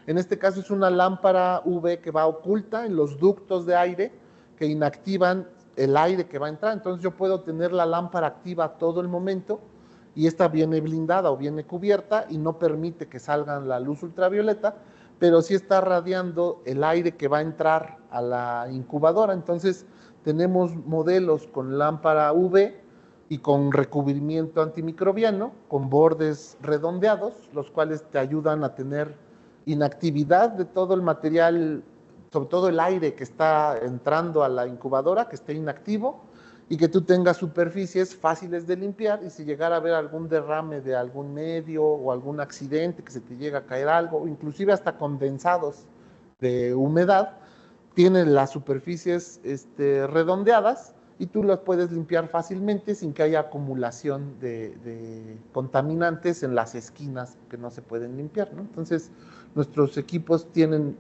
En este caso es una lámpara UV que va oculta en los ductos de aire que inactivan el aire que va a entrar. Entonces yo puedo tener la lámpara activa todo el momento y esta viene blindada o viene cubierta y no permite que salga la luz ultravioleta, pero sí está radiando el aire que va a entrar a la incubadora. Entonces tenemos modelos con lámpara UV y con recubrimiento antimicrobiano, con bordes redondeados, los cuales te ayudan a tener inactividad de todo el material, sobre todo el aire que está entrando a la incubadora, que esté inactivo, y que tú tengas superficies fáciles de limpiar, y si llegara a haber algún derrame de algún medio o algún accidente, que se te llega a caer algo, o inclusive hasta condensados de humedad, tienen las superficies redondeadas y tú las puedes limpiar fácilmente sin que haya acumulación de contaminantes en las esquinas que no se pueden limpiar, ¿no? Entonces, nuestros equipos tienen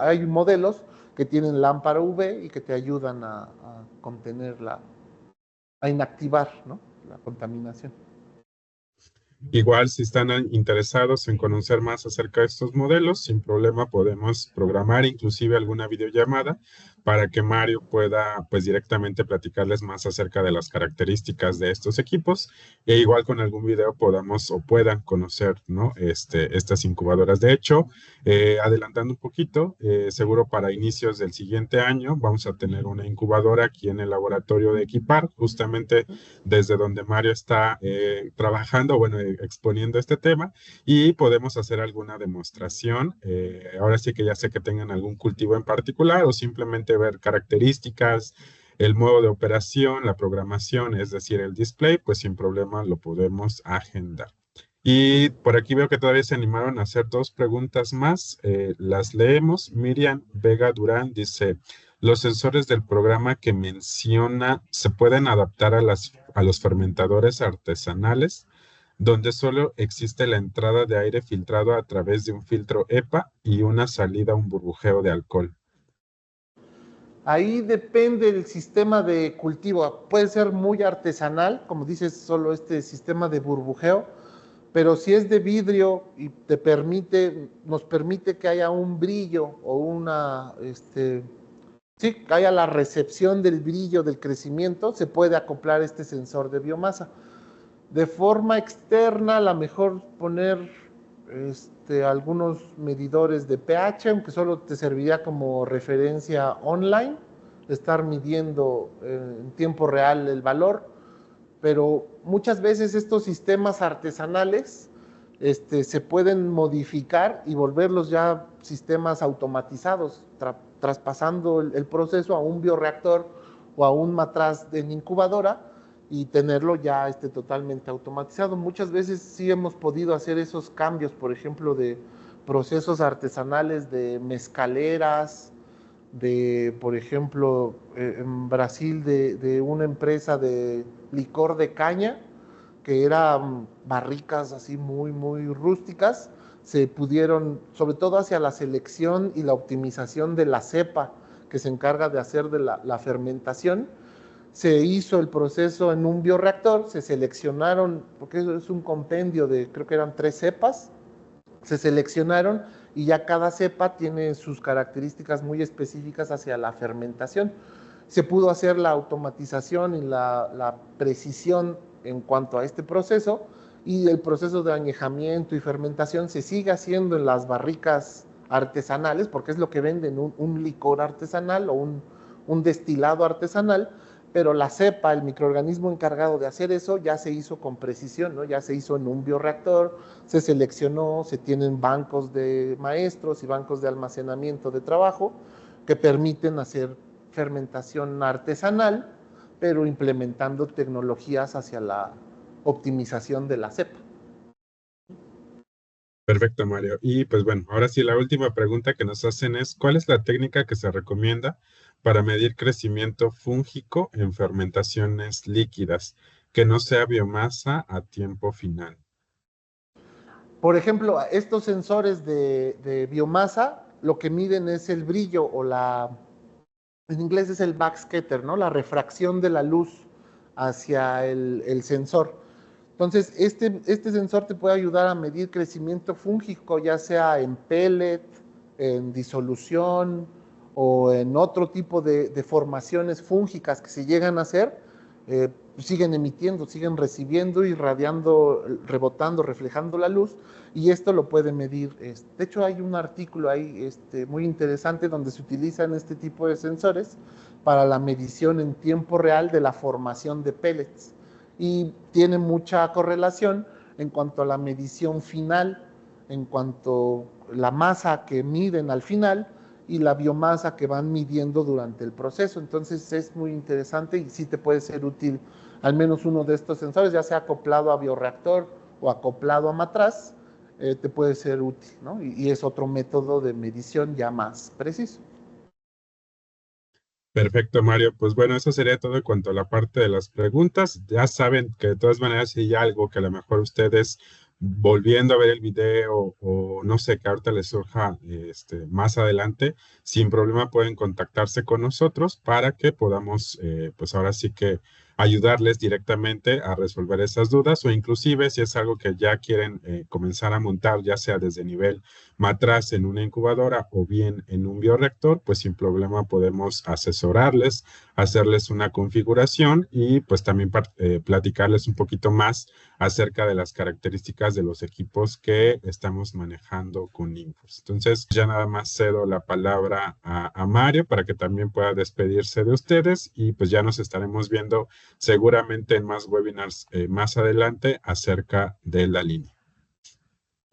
hay modelos que tienen lámpara UV y que te ayudan a contener a inactivar, ¿no? La contaminación. Igual, si están interesados en conocer más acerca de estos modelos, sin problema podemos programar inclusive alguna videollamada para que Mario pueda pues directamente platicarles más acerca de las características de estos equipos e igual con algún video podamos o puedan conocer, ¿no? Estas incubadoras. De hecho, adelantando un poquito, seguro para inicios del siguiente año vamos a tener una incubadora aquí en el laboratorio de Equipar, justamente desde donde Mario está trabajando, bueno, exponiendo este tema y podemos hacer alguna demostración. Ahora sí que ya sé que tengan algún cultivo en particular o simplemente ver características, el modo de operación, la programación, es decir, el display, pues sin problema lo podemos agendar. Y por aquí veo que todavía se animaron a hacer dos preguntas más. Las leemos. Miriam Vega Durán dice, ¿los sensores del programa que menciona se pueden adaptar a los fermentadores artesanales, donde solo existe la entrada de aire filtrado a través de un filtro EPA y una salida a un burbujeo de alcohol? Ahí depende del sistema de cultivo. Puede ser muy artesanal, como dices, solo este sistema de burbujeo, pero si es de vidrio y nos permite que haya un brillo o sí, que haya la recepción del brillo del crecimiento, se puede acoplar este sensor de biomasa. De forma externa, a lo mejor poner algunos medidores de pH, aunque solo te serviría como referencia online, estar midiendo en tiempo real el valor, pero muchas veces estos sistemas artesanales se pueden modificar y volverlos ya sistemas automatizados, traspasando el proceso a un bioreactor o a un matraz en incubadora y tenerlo ya totalmente automatizado. Muchas veces sí hemos podido hacer esos cambios, por ejemplo, de procesos artesanales de mezcaleras, por ejemplo, en Brasil, de una empresa de licor de caña, que eran barricas así muy, muy rústicas, se pudieron, sobre todo hacia la selección y la optimización de la cepa que se encarga de hacer de la fermentación, se hizo el proceso en un bioreactor, se seleccionaron, porque eso es un compendio de, creo que eran 3 cepas, se seleccionaron y ya cada cepa tiene sus características muy específicas hacia la fermentación. Se pudo hacer la automatización y la precisión en cuanto a este proceso, y el proceso de añejamiento y fermentación se sigue haciendo en las barricas artesanales, porque es lo que venden, un licor artesanal o un destilado artesanal, pero la cepa, el microorganismo encargado de hacer eso, ya se hizo con precisión, ¿no? Ya se hizo en un bioreactor, se seleccionó, se tienen bancos de maestros y bancos de almacenamiento de trabajo que permiten hacer fermentación artesanal, pero implementando tecnologías hacia la optimización de la cepa. Perfecto, Mario. Y pues bueno, ahora sí, la última pregunta que nos hacen es, ¿cuál es la técnica que se recomienda para medir crecimiento fúngico en fermentaciones líquidas, que no sea biomasa a tiempo final? Por ejemplo, estos sensores de biomasa, lo que miden es el brillo o en inglés es el backscatter, ¿no? La refracción de la luz hacia el sensor. Entonces, este sensor te puede ayudar a medir crecimiento fúngico, ya sea en pellet, en disolución o en otro tipo de formaciones fúngicas que se llegan a hacer, siguen emitiendo, siguen recibiendo, irradiando, rebotando, reflejando la luz, y esto lo puede medir. De hecho, hay un artículo ahí muy interesante donde se utilizan este tipo de sensores para la medición en tiempo real de la formación de pellets, y tiene mucha correlación en cuanto a la medición final, en cuanto a la masa que miden al final y la biomasa que van midiendo durante el proceso. Entonces es muy interesante y sí te puede ser útil al menos uno de estos sensores, ya sea acoplado a bioreactor o acoplado a matraz, te puede ser útil, ¿no? Y es otro método de medición ya más preciso. Perfecto, Mario. Pues bueno, eso sería todo en cuanto a la parte de las preguntas. Ya saben que de todas maneras, si hay algo que a lo mejor ustedes volviendo a ver el video o no sé, que ahorita les surja más adelante, sin problema pueden contactarse con nosotros para que podamos, pues ahora sí que ayudarles directamente a resolver esas dudas, o inclusive si es algo que ya quieren comenzar a montar, ya sea desde nivel matraz en una incubadora o bien en un bioreactor, pues sin problema podemos asesorarles, hacerles una configuración y pues también platicarles un poquito más acerca de las características de los equipos que estamos manejando con Infos. Entonces, ya nada más cedo la palabra a Mario para que también pueda despedirse de ustedes, y pues ya nos estaremos viendo seguramente en más webinars más adelante acerca de la línea.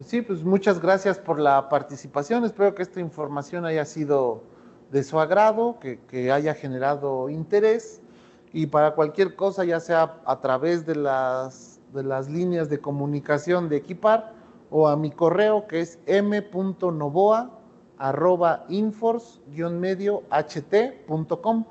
Sí, pues muchas gracias por la participación. Espero que esta información haya sido de su agrado, que haya generado interés, y para cualquier cosa, ya sea a través de las líneas de comunicación de Equipar o a mi correo, que es m.novoa@inforce-ht.com.